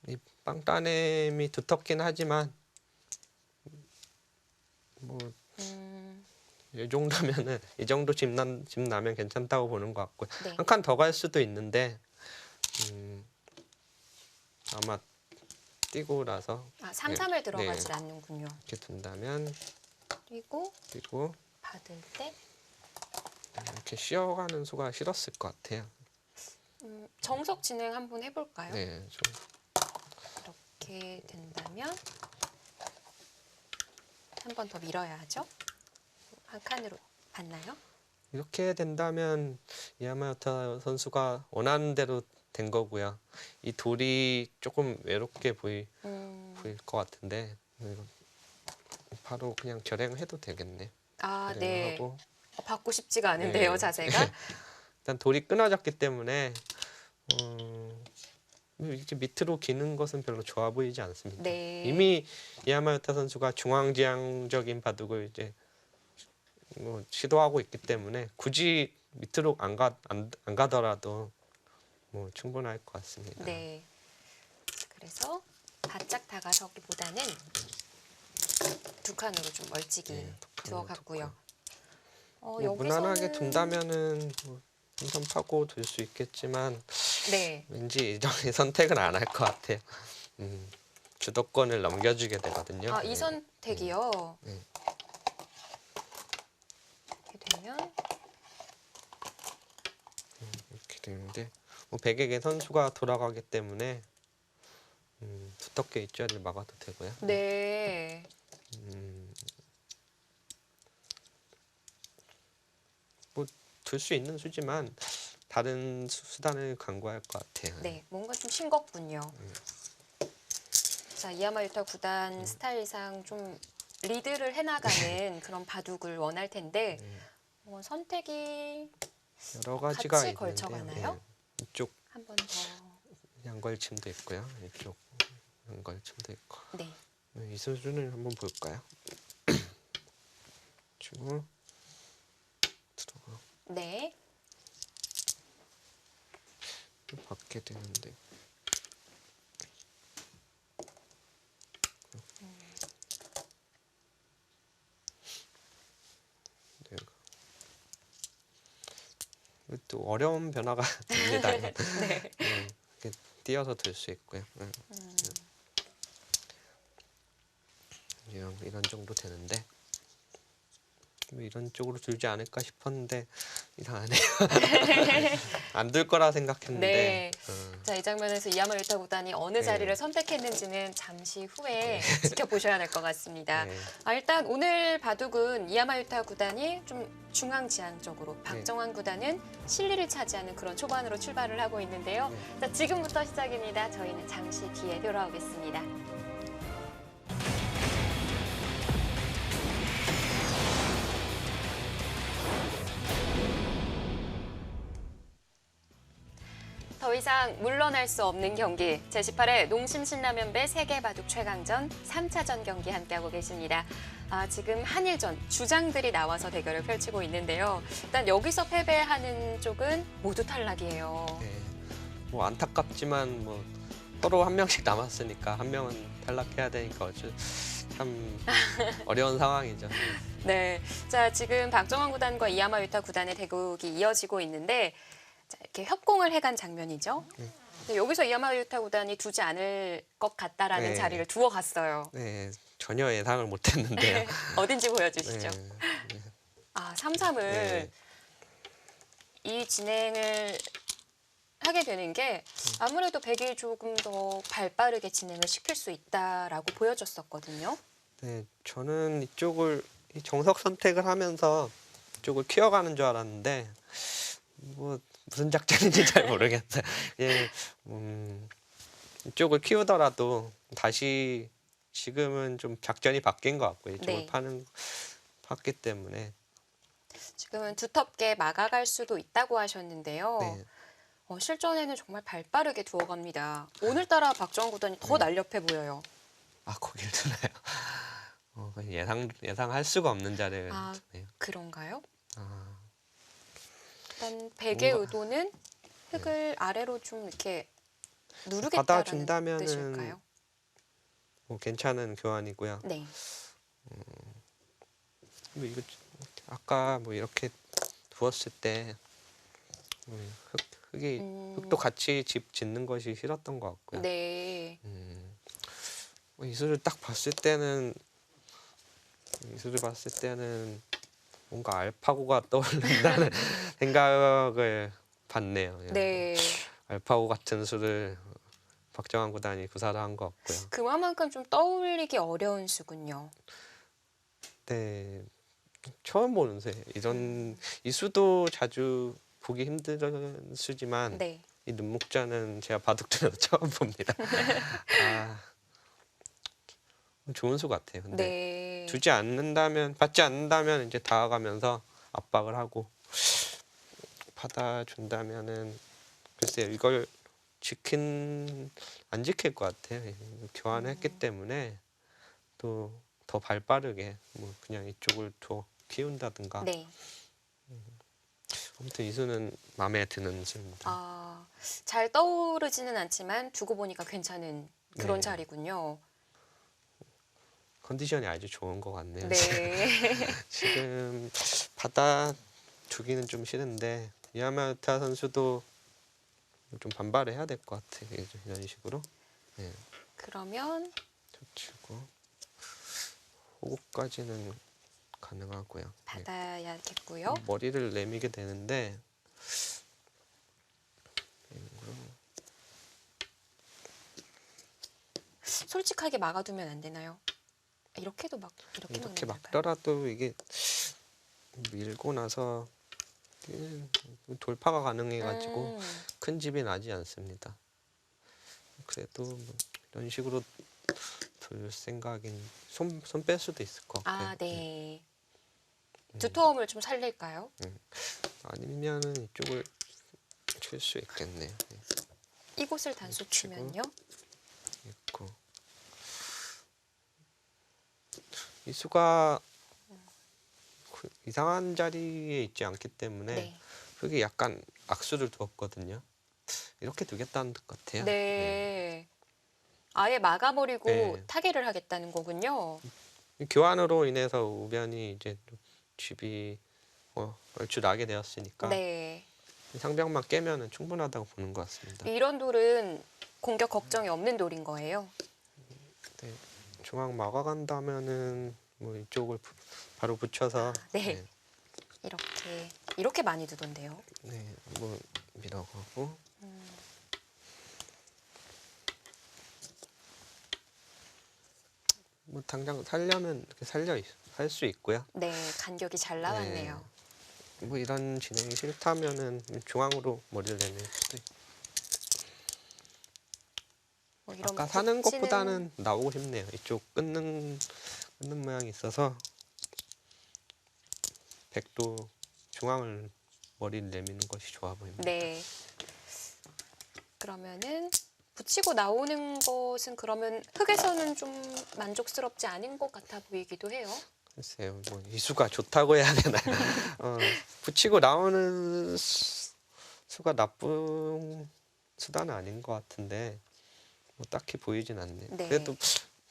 이 빵따냄이 두텁긴 하지만 뭐 이 정도면은 이 정도 집 나면 괜찮다고 보는 것 같고요. 네. 한 칸 더 갈 수도 있는데 아마 뛰고 나서 3, 3을 네. 들어가질 않는군요. 이렇게 둔다면 뛰고 뛰고 받을 때 이렇게 쉬어가는 수가 싫었을 것 같아요. 정석 진행 한번 해볼까요? 네, 좀 이렇게 된다면 한 번 더 밀어야 하죠. 한 칸으로 받나요? 이렇게 된다면 야마야타 선수가 원하는 대로 된 거고요. 이 돌이 조금 외롭게 보일 것 같은데 바로 그냥 결행해도 되겠네. 아, 네. 결행하고 받고 싶지가 않은데요, 네. 자세가. 일단 돌이 끊어졌기 때문에 이렇게 밑으로 기는 것은 별로 좋아 보이지 않습니다. 네. 이미 야마야타 선수가 중앙지향적인 바둑을 이제 시도하고 있기 때문에 굳이 밑으로 안 가더라도 뭐 충분할 것 같습니다. 네. 그래서 바짝 다가서기보다는 두 칸으로 좀 멀찍이 네, 두어갔고요. 무난하게 둔다면은 한선 파고 둘 수 있겠지만 네. 왠지 이 선택은 안 할 것 같아요. 주도권을 넘겨주게 되거든요. 아, 이 선택이요. 네. 이렇게 되면 이렇게 되는데 백에게 선수가 돌아가기 때문에 두텁게 윗자리를 막아도 되고요. 네. 뭐 둘 수 있는 수지만 다른 수단을 강구할 것 같아요. 네, 뭔가 좀 싱겁군요. 자, 이야마유타 구단 스타일상 좀 리드를 해나가는 그런 바둑을 원할 텐데 선택이 여러 가지가 같이 있는데요. 걸쳐가나요? 예. 이쪽 한 번 더. 양걸침도 있고요. 이쪽 양걸침도 있고. 네. 이 수준을 한번 볼까요? 주고 들어가 네. 받게 되는데 내가 또 어려운 변화가 됩니다. 네. 이렇게 띄어서 들 수 있고요. 이런 정도 되는데 뭐 이런 쪽으로 들지 않을까 싶었는데 이상하네요. 안 들 거라 생각했는데. 네. 자, 이 장면에서 이야마유타 구단이 어느 네. 자리를 선택했는지는 잠시 후에 지켜보셔야 될 것 같습니다. 네. 일단 오늘 바둑은 이야마유타 구단이 좀 중앙지향적으로, 박정환 구단은 실리를 차지하는 그런 초반으로 출발을 하고 있는데요. 자, 지금부터 시작입니다. 저희는 잠시 뒤에 돌아오겠습니다. 더 이상 물러날 수 없는 경기, 제18회 농심신라면배 세계바둑 최강전 3차전 경기 함께하고 계십니다. 지금 한일전 주장들이 나와서 대결을 펼치고 있는데요. 일단 여기서 패배하는 쪽은 모두 탈락이에요. 네. 뭐 안타깝지만 뭐 서로 한 명씩 남았으니까 한 명은 탈락해야 되니까 참 어려운 상황이죠. 네, 자 지금 박정환 구단과 이야마유타 구단의 대국이 이어지고 있는데 자, 이렇게 협공을 해간 장면이죠. 근데 여기서 이야마유타 구단이 두지 않을 것 같다라는 네. 자리를 두어 갔어요. 네, 전혀 예상을 못했는데요. 어딘지 보여주시죠. 네. 3-3을 네. 이 진행을 하게 되는 게 아무래도 백이 조금 더 발빠르게 진행을 시킬 수 있다라고 보여줬었거든요. 네, 저는 이쪽을 정석 선택을 하면서 이쪽을 키워가는 줄 알았는데 뭐 무슨 작전인지 잘 모르겠어요. 예, 이쪽을 키우더라도 다시 지금은 좀 작전이 바뀐 것 같고요. 이쪽을 네. 팠기 때문에 지금은 두텁게 막아갈 수도 있다고 하셨는데요. 네. 실전에는 정말 발빠르게 두어갑니다. 오늘따라 박정환 구단이 더 날렵해 보여요. 아 거길 두나요? 예상할 수가 없는 자리를 아, 두네요. 그런가요? 아, 일단 백의 뭔가- 의도는 흙을 아래로 좀 이렇게 누르겠다라는 받아준다면은 뜻일까요? 뭐 괜찮은 교환이고요. 네. 뭐 이거 아까 뭐 이렇게 두었을 때 흙도 같이 집 짓는 것이 싫었던 것 같고요. 네. 뭐 이수를 딱 봤을 때는 뭔가 알파고가 떠오른다는 생각을 받네요. 예. 네. 알파고 같은 수를 박정환 구단이 구사를 한 것 같고요. 그만큼 좀 떠올리기 어려운 수군요. 네, 처음 보는 수 이 수도 자주 보기 힘든 수지만 네. 이 눈목자는 제가 바둑들에서 처음 봅니다. 아, 좋은 수 같아요. 근데 네. 받지 않는다면 이제 다가가면서 압박을 하고 받아준다면은 글쎄요 이걸 안 지킬 것 같아요. 교환을 했기 때문에 또 더 발빠르게 뭐 그냥 이쪽을 더 키운다든가. 네. 아무튼 이 수는 마음에 드는 수입니다. 아, 잘 떠오르지는 않지만 두고 보니까 괜찮은 그런 네. 자리군요. 컨디션이 아주 좋은 것 같네요. 네. 지금 받아주기는 좀 싫은데 야마타 선수도 좀 반발을 해야 될 것 같아요. 이런 식으로. 네. 그러면 젖히고 호구까지는 가능하고요. 네. 받아야겠고요. 머리를 내미게 되는데 솔직하게 막아두면 안 되나요? 이렇게도 막 이렇게 이렇게 막는 걸까요? 막더라도 이게 밀고 나서 돌파가 가능해가지고 큰 집이 나지 않습니다. 그래도 뭐 이런 식으로 돌 생각인 손 뺄 수도 있을 것 같고요. 아, 네. 두터움을 좀 살릴까요? 아니면은 이쪽을 칠 수 있겠네요. 네. 이곳을 단수 치고. 치면요. 있고 이 수가 이상한 자리에 있지 않기 때문에 네. 흙이 약간 악수를 두었거든요. 이렇게 두겠다는 것 같아요. 네. 아예 막아버리고 네. 타개를 하겠다는 거군요. 이 교환으로 인해서 우변이 이제 집이 얼추 나게 되었으니까 네. 상병만 깨면은 충분하다고 보는 것 같습니다. 이런 돌은 공격 걱정이 없는 돌인 거예요. 네. 중앙 막아간다면은 뭐 이쪽을 바로 붙여서 네. 이렇게 많이 두던데요. 네, 뭐 밀어가고 뭐 당장 살려면 이렇게 할 수 있고요. 네, 간격이 잘 나왔네요. 뭐 이런 진행이 싫다면은 중앙으로 머리를 내밀 수도 있고. 뭐 이런 아까 사는 붙이는- 것보다는 나오고 싶네요. 이쪽 끊는 모양이 있어서 백도 중앙을 머리를 내미는 것이 좋아 보입니다. 네. 그러면은 붙이고 나오는 것은 그러면 흙에서는 좀 만족스럽지 않은 것 같아 보이기도 해요. 글쎄요, 뭐 이수가 좋다고 해야 되나요? 붙이고 나오는 수가 나쁜 수단은 아닌 것 같은데 뭐 딱히 보이진 않네요. 네. 그래도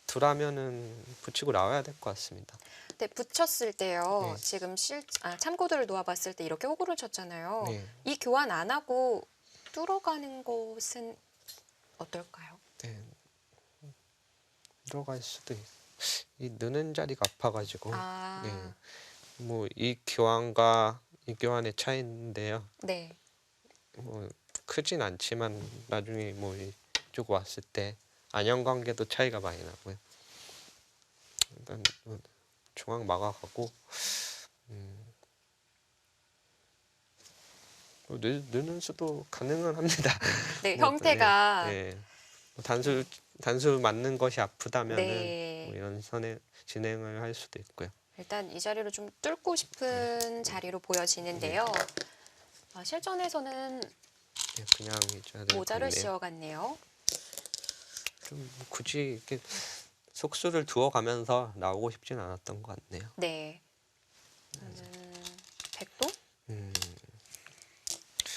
두라면은 붙이고 나와야 될 것 같습니다. 네, 붙였을 때요. 네. 지금 참고들을 놓아봤을 때 이렇게 호구를 쳤잖아요. 네. 이 교환 안 하고 뚫어가는 것은 어떨까요? 네. 들어갈 수도 이 느는 자리가 아파가지고 아, 뭐 이 교환과 이 교환의 차이인데요. 네. 뭐 크진 않지만 나중에 뭐 이쪽 왔을 때 안형 관계도 차이가 많이 나고요. 일단 중앙 막아가고 느는 수도 가능은 합니다. 네, 뭐, 형태가 네. 뭐 단수 맞는 것이 아프다면은 네. 뭐 이런 선에 진행을 할 수도 있고요. 일단 이 자리를 좀 뚫고 싶은 자리로 보여지는데요. 실전에서는 네, 그냥 이자를 모자를 뒀네요. 씌워갔네요. 좀 굳이 이렇게 속수를 두어가면서 나오고 싶진 않았던 것 같네요. 네. 백도 음,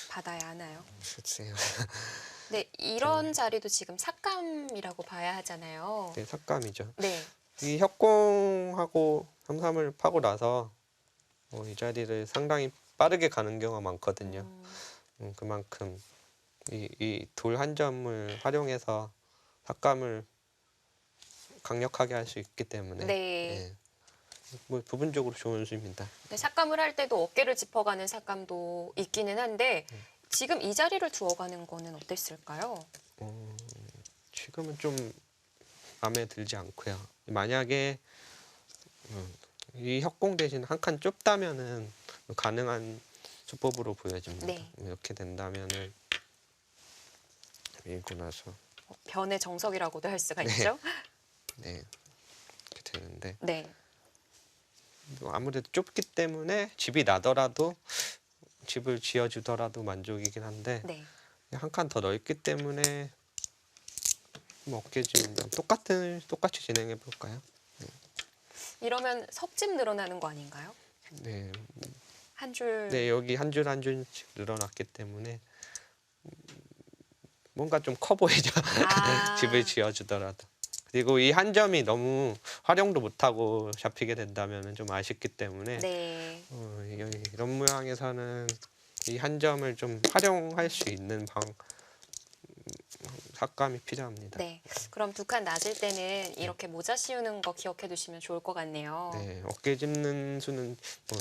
받아야 하나요? 글쎄요. 네, 이런 자리도 지금 삭감이라고 봐야 하잖아요. 네, 삭감이죠. 네. 이 협공하고 3-3을 파고 나서 이 자리를 상당히 빠르게 가는 경우가 많거든요. 그만큼 이 돌 한 점을 활용해서 삭감을 강력하게 할 수 있기 때문에 네. 뭐 부분적으로 좋은 수입니다. 네, 삭감을 할 때도 어깨를 짚어가는 삭감도 있기는 한데 지금 이 자리를 두어가는 거는 어땠을까요? 지금은 좀 마음에 들지 않고요. 만약에 이 협공 대신 한 칸 좁다면은 가능한 수법으로 보여집니다. 네. 이렇게 된다면은 밀고 나서 변의 정석이라고도 할 수가 네. 있죠. 네 이렇게 되는데 네. 아무래도 좁기 때문에 집이 나더라도 집을 지어주더라도 만족이긴 한데 네. 한 칸 더 넓기 때문에 뭐 어깨지면 똑같이 진행해 볼까요? 이러면 석집 늘어나는 거 아닌가요? 네, 한 줄. 네 여기 한 줄 한 줄씩 늘어났기 때문에 뭔가 좀 커 보이죠. 아. 집을 지어주더라도. 그리고 이 한 점이 너무 활용도 못하고 잡히게 된다면 좀 아쉽기 때문에 네. 이런 모양에서는 이 한 점을 좀 활용할 수 있는 삭감이 필요합니다. 네. 그럼 두 칸 낮을 때는 이렇게 모자 씌우는 거 기억해 두시면 좋을 것 같네요. 네, 어깨 짚는 수는 뭐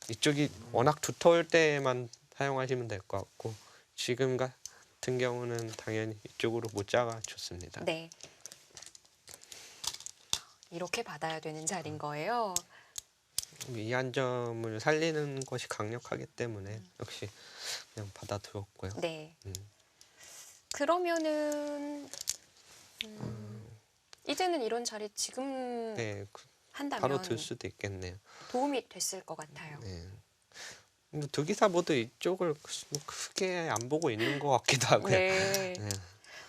이쪽이 워낙 두터울 때만 사용하시면 될 것 같고 지금 같은 경우는 당연히 이쪽으로 모자가 좋습니다. 네. 이렇게 받아야 되는 자리인 거예요. 이 한 점을 살리는 것이 강력하기 때문에 역시 그냥 받아두었고요. 네. 음. 그러면은 이제는 이런 자리 지금 네, 한다면 바로 들 수도 있겠네요. 도움이 됐을 것 같아요. 네. 두 기사 모두 이쪽을 크게 안 보고 있는 것 같기도 하고요. 네. 네.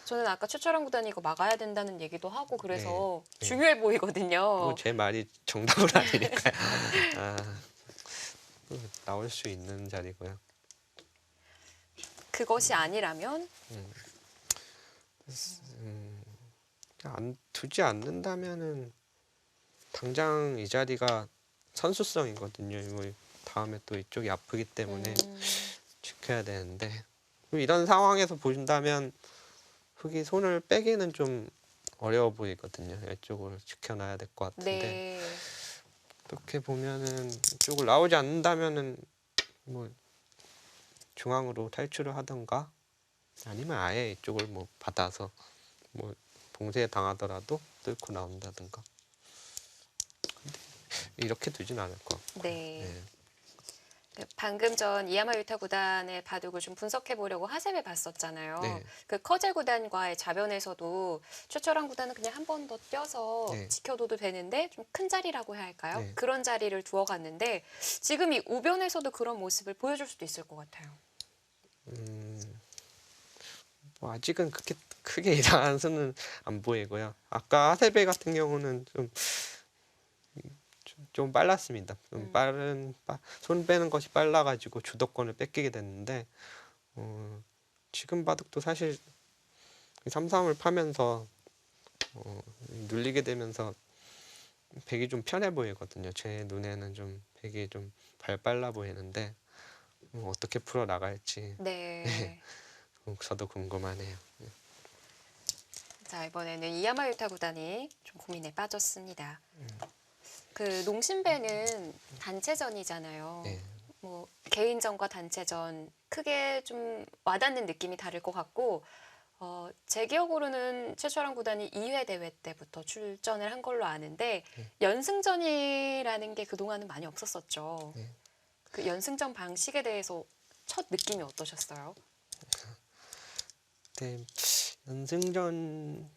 저는 아까 최철원 구단이 이거 막아야 된다는 얘기도 하고 그래서 네. 중요해 보이거든요. 뭐 제 말이 정답은 아니니까요. 나올 수 있는 자리고요. 그것이 아니라면 안 두지 않는다면은 당장 이 자리가 선수성이거든요. 뭐 다음에 또 이쪽이 아프기 때문에 지켜야 되는데 이런 상황에서 보신다면 흙이 손을 빼기는 좀 어려워 보이거든요. 이쪽을 지켜놔야 될 것 같은데 네. 그렇게 보면은 이쪽을 나오지 않는다면은 뭐 중앙으로 탈출을 하던가 아니면 아예 이쪽을 뭐 받아서 뭐 봉쇄 당하더라도 뚫고 나온다든가 이렇게 두진 않을 것 같고. 네. 네. 방금 전 이야마 유타 구단의 바둑을 좀 분석해 보려고 하셉에 봤었잖아요. 네. 그 커젤 구단과의 좌변에서도 최철원 구단은 그냥 한 번 더 뛰어서 네. 지켜둬도 되는데 좀 큰 자리라고 해야 할까요? 네. 그런 자리를 두어갔는데 지금 이 우변에서도 그런 모습을 보여줄 수도 있을 것 같아요. 뭐 아직은 그렇게 크게 이상한 수는 안 보이고요. 아까 하세베 같은 경우는 좀 빨랐습니다. 좀 손 빼는 것이 빨라가지고 주도권을 뺏기게 됐는데 지금 바둑도 사실 3-3을 파면서 눌리게 되면서 백이 좀 편해 보이거든요. 제 눈에는 좀 백이 좀 빨라 보이는데 어떻게 풀어 나갈지 네. 저도 궁금하네요. 자, 이번에는 이야마 유타 구단이 좀 고민에 빠졌습니다. 그 농심배는 단체전이잖아요. 네. 뭐 개인전과 단체전 크게 좀 와닿는 느낌이 다를 것 같고 제 기억으로는 최철원 구단이 2회 대회 때부터 출전을 한 걸로 아는데 연승전이라는 게 그동안은 많이 없었었죠. 네. 그 연승전 방식에 대해서 첫 느낌이 어떠셨어요? 네, 연승전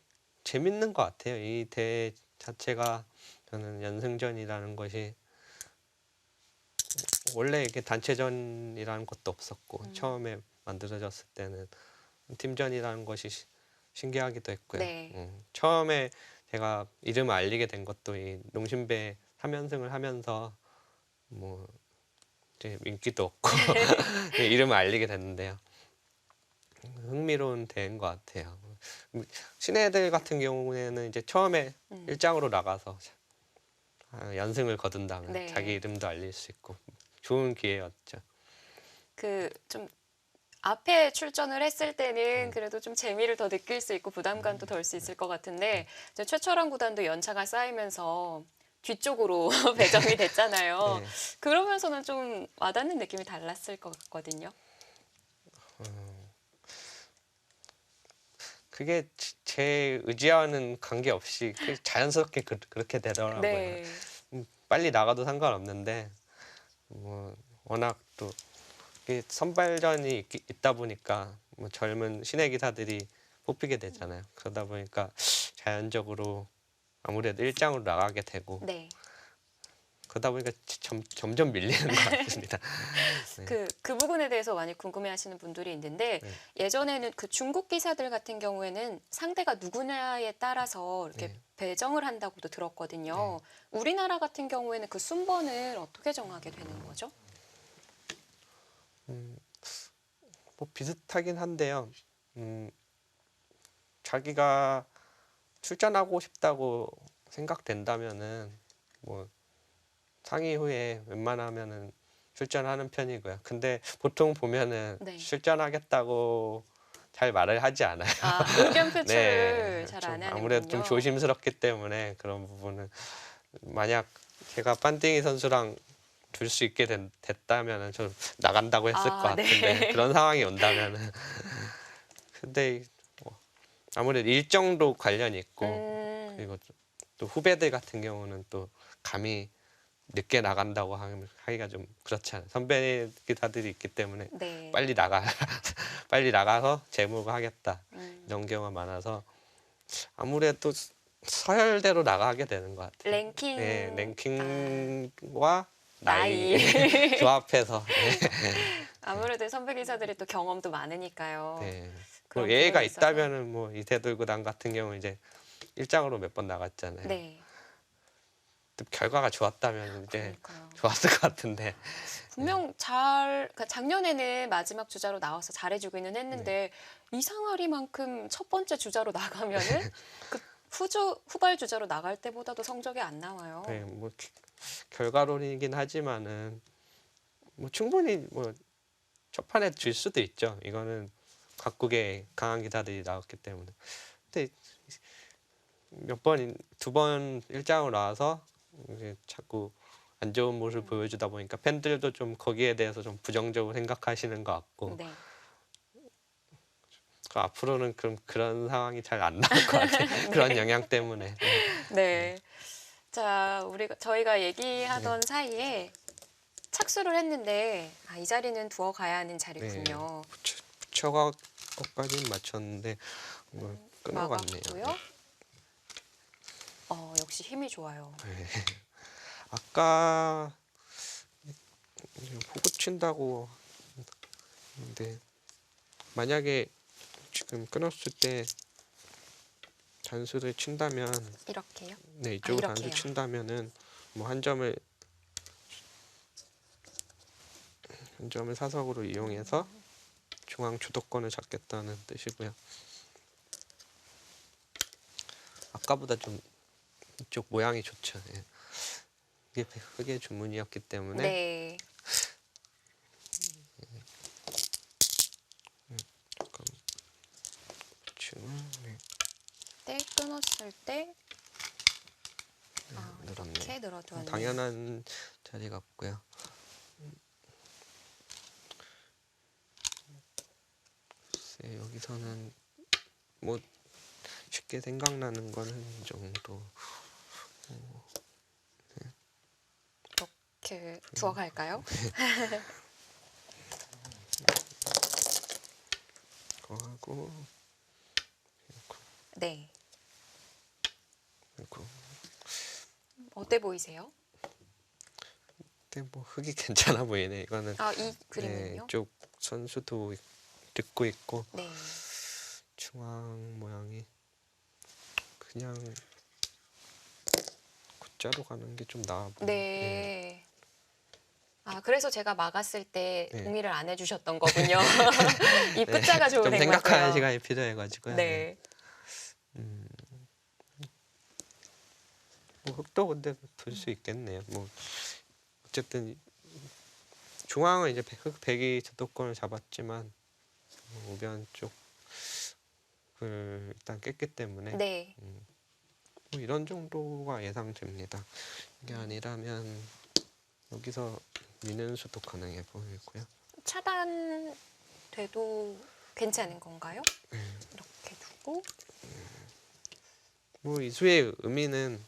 재밌는 것 같아요. 이 대회 자체가 저는 연승전이라는 것이 원래 이게 단체전이라는 것도 없었고 처음에 만들어졌을 때는 팀전이라는 것이 신기하기도 했고요. 네. 처음에 제가 이름을 알리게 된 것도 이 농심배 3연승을 하면서 뭐 이제 인기도 없고 이름을 알리게 됐는데요. 흥미로운 대회인 것 같아요. 신예들 같은 경우에는 이제 처음에 일장으로 나가서 연승을 거둔다면 네. 자기 이름도 알릴 수 있고 좋은 기회였죠. 그 좀 앞에 출전을 했을 때는 그래도 좀 재미를 더 느낄 수 있고 부담감도 덜 수 있을 것 같은데 이제 최철원 구단도 연차가 쌓이면서 뒤쪽으로 배정이 됐잖아요. 네. 그러면서는 좀 와닿는 느낌이 달랐을 것 같거든요. 그게 제 의지와는 관계없이 자연스럽게 그렇게 되더라고요. 네. 빨리 나가도 상관없는데 뭐 워낙 또 이게 선발전이 있다 보니까 뭐 젊은 신예 기사들이 뽑히게 되잖아요. 그러다 보니까 자연적으로 아무래도 일장으로 나가게 되고 네. 그러다 보니까 점점 밀리는 것 같습니다. 네. 그 부분에 대해서 많이 궁금해하시는 분들이 있는데 네. 예전에는 그 중국 기사들 같은 경우에는 상대가 누구냐에 따라서 이렇게 네. 배정을 한다고도 들었거든요. 우리나라 같은 경우에는 그 순번을 어떻게 정하게 되는 거죠? 뭐 비슷하긴 한데요. 자기가 출전하고 싶다고 생각된다면은 뭐 상의 후에 웬만하면은 출전하는 편이고요. 근데 보통 보면은 네. 출전하겠다고 잘 말을 하지 않아요. 아, 의견 표출을 네, 잘 좀 안 하는군요. 아무래도 좀 조심스럽기 때문에 그런 부분은 만약 제가 판띵이 선수랑 둘 수 있게 됐다면은 좀 나간다고 했을 것 같은데 네. 그런 상황이 온다면은 근데 뭐 아무래도 일정도 관련이 있고 그리고 또 후배들 같은 경우는 또 감히 늦게 나간다고 하기가 좀 그렇잖아요. 선배 기사들이 있기 때문에 네. 빨리 빨리 나가서 제모가 하겠다 이런 음, 경우가 많아서 아무래도 서열대로 나가게 되는 것 같아요. 랭킹. 네, 랭킹과 나이. 나이 조합해서 아무래도 선배 기사들이 또 경험도 많으니까요. 네. 그런 뭐 예외가 부분에 있어서. 있다면은 뭐 이세돌 구단 같은 경우 이제 일장으로 몇 번 나갔잖아요. 네. 또 결과가 좋았다면 이제 그러니까요. 좋았을 것 같은데 분명 그러니까 작년에는 마지막 주자로 나와서 잘해주기는 했는데 이상하리만큼 첫 번째 주자로 나가면은 그 후발 주자로 나갈 때보다도 성적이 안 나와요. 네, 뭐 결과론이긴 하지만은 뭐 충분히 뭐 첫 판에 질 수도 있죠. 이거는 각국의 강한 기사들이 나왔기 때문에. 근데 두 번 일장으로 나와서 이제 자꾸 안 좋은 모습을 보여주다 보니까 팬들도 좀 거기에 대해서 좀 부정적으로 생각하시는 것 같고 네. 앞으로는 그런 상황이 잘 안 나올 것 같아요. 그런 영향 때문에. 네. 자, 저희가 얘기하던 사이에 착수를 했는데 이 자리는 두어 가야 하는 자리군요. 붙여갈 것까지는 맞췄는데 이걸 끊어갔네요. 막았고요. 역시 힘이 좋아요. 네. 아까 호구 친다고 근데 만약에 지금 끊었을 때 단수를 친다면 이렇게요? 네 이쪽으로 단수 이렇게요. 친다면은 뭐 한 점을 사석으로 이용해서 중앙 주도권을 잡겠다는 뜻이고요. 아까보다 좀 이쪽 모양이 좋죠. 예. 이게 흑의 주문이었기 때문에 네. 잠깐 네. 때 끊었을 때 늘었네. 이렇게 늘어두었네요. 당연한 자리 같고요. 글쎄, 여기서는 뭐 쉽게 생각나는 거는 이 정도. 이렇게 두어 갈까요? 이거 하고 네. 이거. 어때 보이세요? 근데 뭐 흙이 괜찮아 보이네. 이거는 아, 이 네, 그림은요? 이쪽 선수도 듣고 있고 네. 중앙 모양이 그냥 X자로 가는 게 좀 나아 보여요. 네. 아, 그래서 제가 막았을 때 네. 동의를 안 해주셨던 거군요. 이 끝자가 좀 좋은 생각하는 거고요. 시간이 필요해가지고요. 네. 뭐 흙도 근데 둘 수 있겠네요. 뭐 어쨌든 중앙은 이제 흙 백이 주도권을 잡았지만 우변 쪽을 일단 깼기 때문에 네. 뭐 이런 정도가 예상됩니다. 이게 아니라면 여기서 미는 수도 가능해 보이고요. 차단돼도 괜찮은 건가요? 이렇게 두고. 뭐 이수의 의미는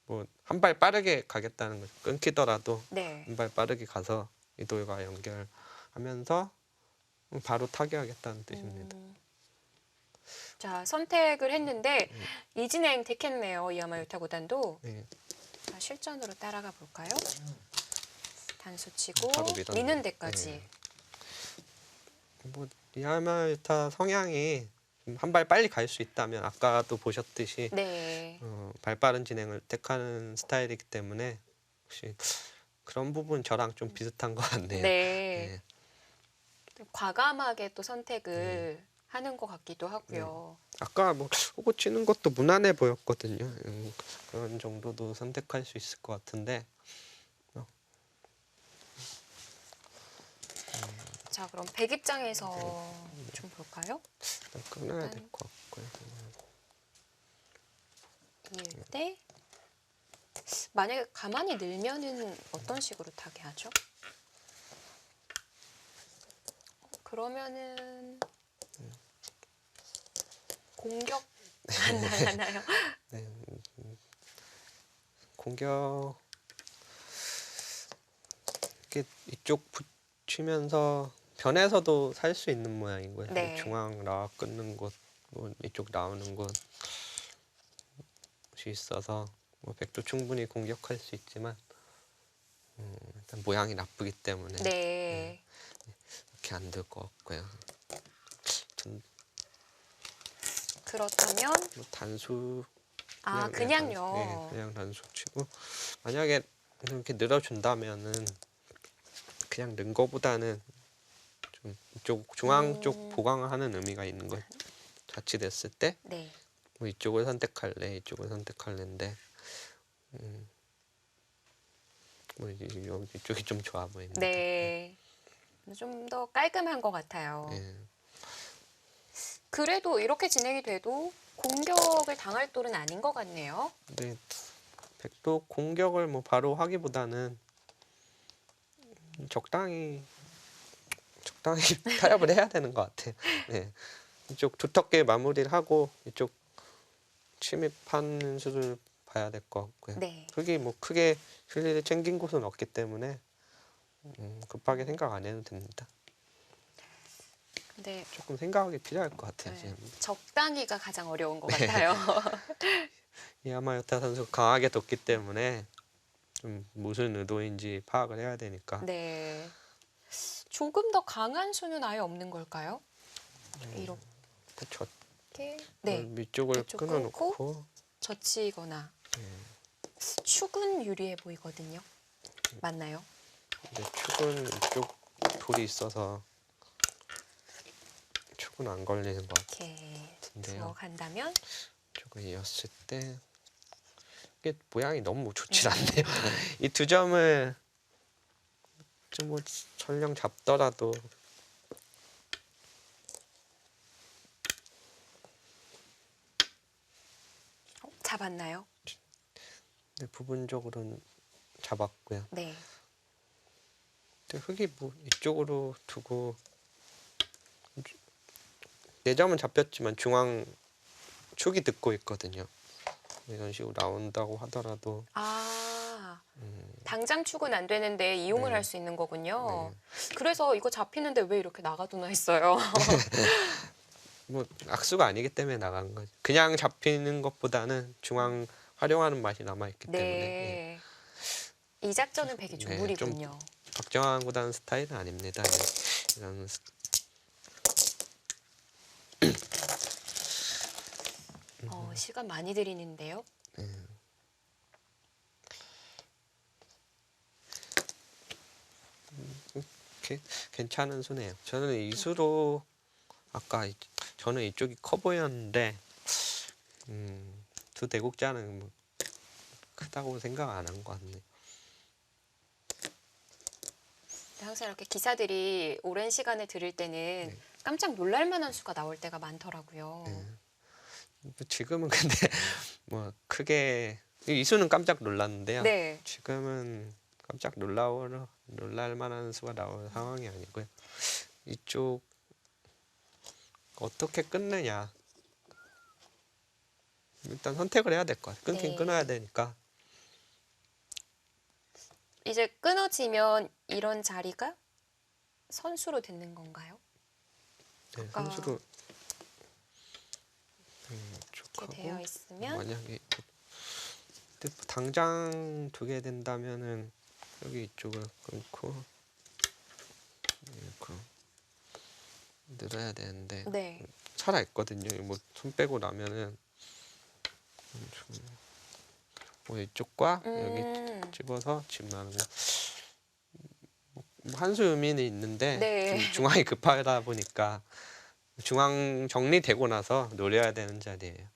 뭐 한 발 빠르게 가겠다는 거죠. 끊기더라도 네. 한 발 빠르게 가서 이돌과 연결하면서 바로 타개하겠다는 뜻입니다. 자, 선택을 했는데 이진행 택했네요. 이야마유타 구단도. 네. 자, 실전으로 따라가 볼까요? 단수 치고 바로 밀었네요. 미는 데까지. 네. 뭐 이야마유타 성향이 한 발 빨리 갈 수 있다면 아까도 보셨듯이 네. 발 빠른 진행을 택하는 스타일이기 때문에 혹시 그런 부분 저랑 좀 비슷한 것 같네요. 네. 과감하게 또 선택을 하는 것 같기도 하고요. 아까 뭐 호구 치는 것도 무난해 보였거든요. 그런 정도도 선택할 수 있을 것 같은데 자, 그럼 백 입장에서 좀 볼까요? 일단 끊어야 될 것 같고요. 이을 때 만약에 가만히 늘면은 어떤 식으로 타게 하죠? 그러면은 공격 안 나가나요? 네, 공격 이렇게 이쪽 붙이면서 변에서도 살 수 있는 모양이고요. 네. 중앙 라와 끊는 곳, 뭐 이쪽 나오는 곳이 있어서 뭐 백도 충분히 공격할 수 있지만 일단 모양이 나쁘기 때문에 네. 이렇게 안 될 것 같고요. 그렇다면 뭐 단수 아, 그냥 그냥요. 네, 그냥 단수 치고 만약에 이렇게 늘어준다면은 그냥 는 거보다는 좀 이쪽 중앙 쪽 보강하는 의미가 있는 거예요. 자칫했을 때 네. 뭐 이쪽을 선택할래, 이쪽을 선택할래인데 뭐 이쪽이 좀 좋아 보입니다. 네. 좀 더 깔끔한 것 같아요. 네. 그래도 이렇게 진행이 돼도 공격을 당할 똘은 아닌 것 같네요. 근데 백도 공격을 뭐 바로 하기보다는 적당히 타협을 해야 되는 것 같아요. 네. 이쪽 두텁게 마무리를 하고 이쪽 침입하는 수를 봐야 될 것 같고요. 네. 흙이 뭐 크게 실리를 챙긴 곳은 없기 때문에 급하게 생각 안 해도 됩니다. 근데 조금 생각이 필요할 것 같아요. 네, 지금 적당히가 가장 어려운 것 같아요. 이야마유타 선수 강하게 뒀기 때문에 좀 무슨 의도인지 파악을 해야 되니까. 네. 조금 더 강한 수는 아예 없는 걸까요? 이렇게 저 네. 위쪽을 이쪽 끊어놓고 젖히거나 축은 유리해 보이거든요. 맞나요? 근데 축은 이쪽 돌이 있어서 축은 안 걸리는 것 이렇게 같은데요. 들어간다면 쪽을 이었을 때 이게 모양이 너무 좋지 않네요. 이 두 점을 좀 뭐 설령 잡더라도 잡았나요? 근데 부분적으로는 잡았고요. 네. 근데 흙이 뭐 이쪽으로 두고 4점은 잡혔지만 중앙 축이 듣고 있거든요. 이런 식으로 나온다고 하더라도 아, 당장 축은 안 되는데 이용을 네. 할 수 있는 거군요. 네. 그래서 이거 잡히는데 왜 이렇게 나가두나 했어요. 뭐 악수가 아니기 때문에 나간 거죠. 그냥 잡히는 것보다는 중앙 활용하는 맛이 남아 있기 때문에. 예. 네. 이 작전은 백이 네, 조물이군요. 박정환 구단 스타일은 아닙니다. 예. 이런 시간 많이 들이는데요. 괜찮은 수네요. 저는 이 수로 아까 저는 이쪽이 커 보였는데 두 대국자는 뭐 크다고 생각 안 한 것 같네요. 항상 이렇게 기사들이 오랜 시간을 들을 때는 깜짝 놀랄 만한 수가 나올 때가 많더라고요. 뭐 지금은 근데 뭐 크게 이 수는 깜짝 놀랐는데요. 네. 지금은 깜짝 놀랄 만한 수가 나올 상황이 아니고요. 이쪽 어떻게 끊느냐. 일단 선택을 해야 될 것 같아요. 끊긴 네. 끊어야 되니까. 이제 끊어지면 이런 자리가 선수로 되는 건가요? 네, 아까 선수로 이렇게 되어 있으면 만약에 근데 당장 두게 된다면은 여기 이쪽을 끊고 이렇게 늘어야 되는데 네. 살아 있거든요. 뭐 손 빼고 나면은 뭐 이쪽과 여기 집어서 집 나는 거. 한 수 의미는 있는데 네. 좀 중앙이 급하다 보니까 중앙 정리되고 나서 노려야 되는 자리예요.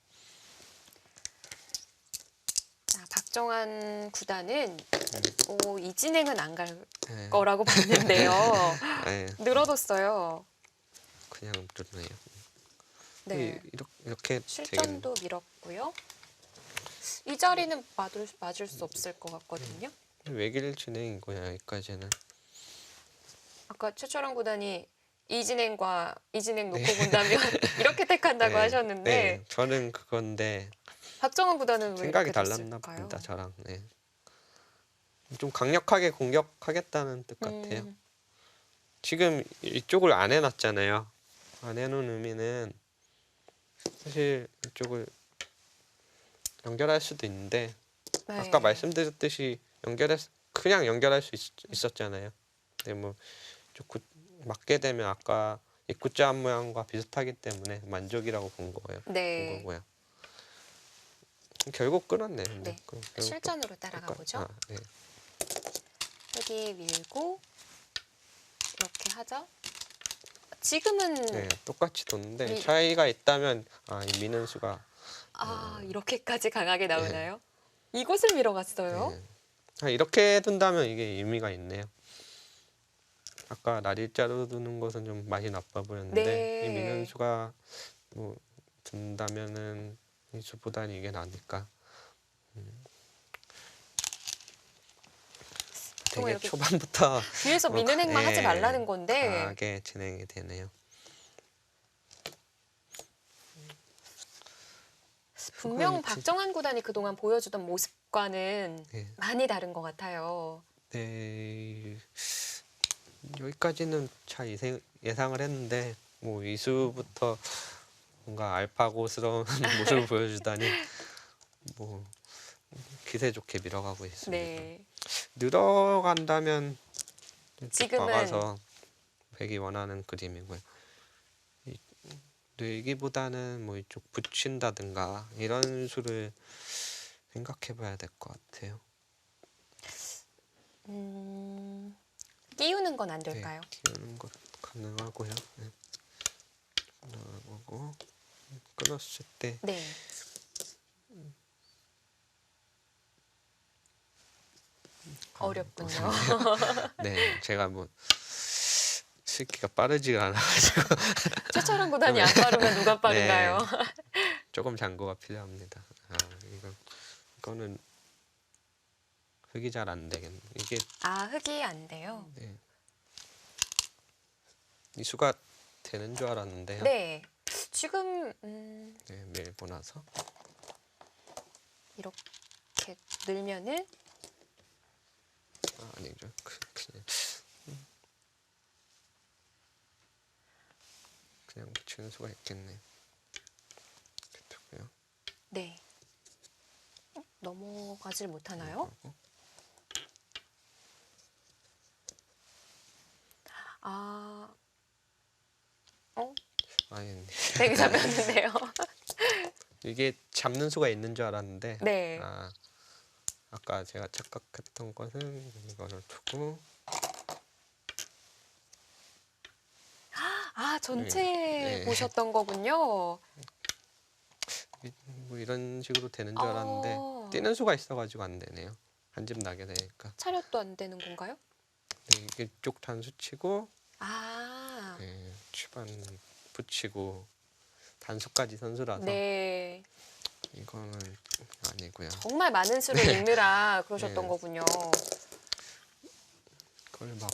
자, 박정환 구단은 이 진행은 안 갈 네. 거라고 봤는데요. 네, 늘어뒀어요. 그냥 누르네요. 네. 이렇게 실점도 밀었고요. 이 자리는 맞을 수 없을 것 같거든요. 외길 진행이고요. 여기까지는. 아까 최철원 구단이 이진행과 이진행 놓고 본다면 이렇게 택한다고 하셨는데 네, 저는 그건데 박정환 구단은 왜 생각이 이렇게 달랐나 됐을까요? 봅니다. 저랑. 네. 좀 강력하게 공격하겠다는 뜻 같아요. 지금 이쪽을 안 해놨잖아요. 안 해놓은 의미는 사실 이쪽을 연결할 수도 있는데 네. 아까 말씀드렸듯이 그냥 연결할 수 있었잖아요. 근데 뭐 맞게 되면 아까 입구자 모양과 비슷하기 때문에 만족이라고 본 거고요. 네. 결국 끊었네. 근데 네. 결국 실전으로 따라가 보죠. 네. 여기 밀고 이렇게 하죠. 지금은 네, 똑같이 뒀는데 미- 차이가 있다면 이 미는 수가 이렇게까지 강하게 나오나요? 이곳을 밀어갔어요. 네. 이렇게 둔다면 이게 의미가 있네요. 아까 날일자로 두는 것은 좀 맛이 나빠 보였는데 네. 이 미는 수가 뭐 둔다면은 이 수보다는 이게 나니까 되게 이렇게 초반부터 뒤에서 미는 행만 하지 말라는 건데 강하게 진행이 되네요. 분명 그건 박정환 구단이 그동안 보여주던 모습과는 네. 많이 다른 것 같아요. 네, 여기까지는 잘 예상을 했는데 뭐 이수부터 뭔가 알파고스러운 모습을 보여주다니 뭐 기세 좋게 밀어가고 있습니다. 네. 늘어간다면 지금은- 막아서 백이 원하는 그림이고요. 늘기보다는 뭐 이쪽 붙인다든가 이런 수를 생각해봐야 될 것 같아요. 띄우는 건 안 될까요? 네, 키우는 것 가능하고요. 네. 가능하고 끊었을 때 네. 어렵군요. 네, 제가 뭐 스키가 빠르지가 않아가지고 최철원 구단이 안 빠르면 누가 빠른가요? 조금 장구가 필요합니다. 이거는 흙이 잘 안 되겠네. 이게 흙이 안 돼요. 이 수가 되는 줄 알았는데요. 네. 지금 네, 밀고 나서 이렇게 늘면은 아니죠. 그냥 그냥 붙이는 수가 있겠네요. 이렇게 두고요. 네. 넘어가질 못하나요? 그리고 아, 아예 되게 잡혔는데요. 이게 잡는 수가 있는 줄 알았는데 네. 아까 제가 착각했던 것은 이거를 두고 아, 전체 네. 보셨던 거군요. 뭐 이런 식으로 되는 줄 알았는데 아. 뛰는 수가 있어가지고 안 되네요. 한 집 나게 되니까. 차렷도 안 되는 건가요? 네, 이게 쪽 단수 치고 아, 네, 추반 붙이고 단수까지 선수라서 네. 이거는 아니고요. 정말 많은 수를 읽느라 그러셨던 네. 거군요. 그걸 막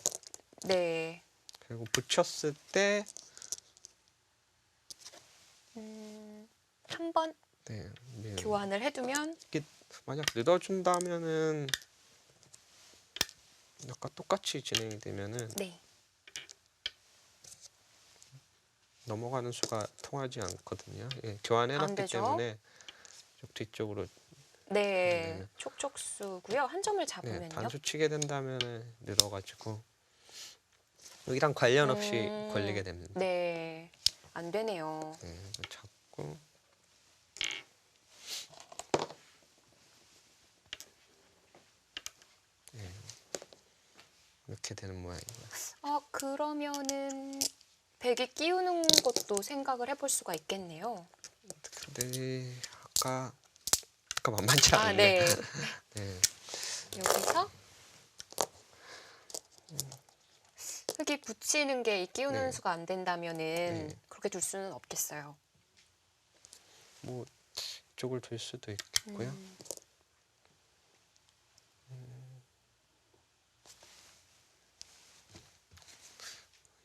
네. 그리고 붙였을 때 한 번 네, 교환을 해두면 만약 늦어준다면은 아까 똑같이 진행이 되면은 네. 넘어가는 수가 통하지 않거든요. 예, 안 교환해놨기 되죠. 때문에 쪽 뒤쪽으로 네. 촉촉수고요. 한 점을 네, 잡으면요. 단수 치게 된다면은 늘어가지고 여기랑 관련 없이 걸리게 됩니다. 네. 안 되네요. 네, 이거 잡고 네, 이렇게 되는 모양이고요. 그러면은 베개 끼우는 것도 생각을 해볼 수가 있겠네요. 근데 아까 만만치 아, 않네. 네. 네. 여기서 흙이 붙이는 게 이 끼우는 네. 수가 안 된다면은 네. 그렇게 둘 수는 없겠어요. 뭐 이쪽을 둘 수도 있겠고요.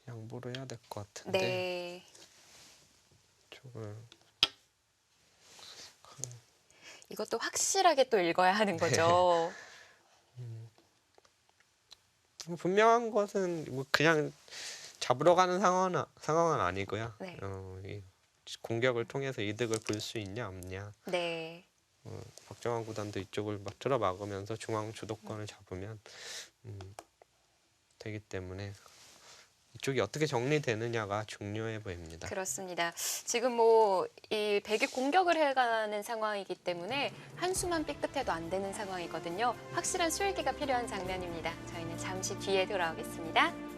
양보를 해야 될 것 같은데 네. 이쪽을 이것도 확실하게 또 읽어야 하는 거죠. 분명한 것은 뭐 그냥 잡으러 가는 상황은 아니고요. 네. 이 공격을 통해서 이득을 볼 수 있냐 없냐. 네. 박정환 구단도 이쪽을 막 들어막으면서 중앙 주도권을 잡으면 되기 때문에 이쪽이 어떻게 정리되느냐가 중요해 보입니다. 그렇습니다. 지금 뭐 이 베개 공격을 해가는 상황이기 때문에 한수만 삐끗해도 안 되는 상황이거든요. 확실한 수일기가 필요한 장면입니다. 저희는 잠시 뒤에 돌아오겠습니다.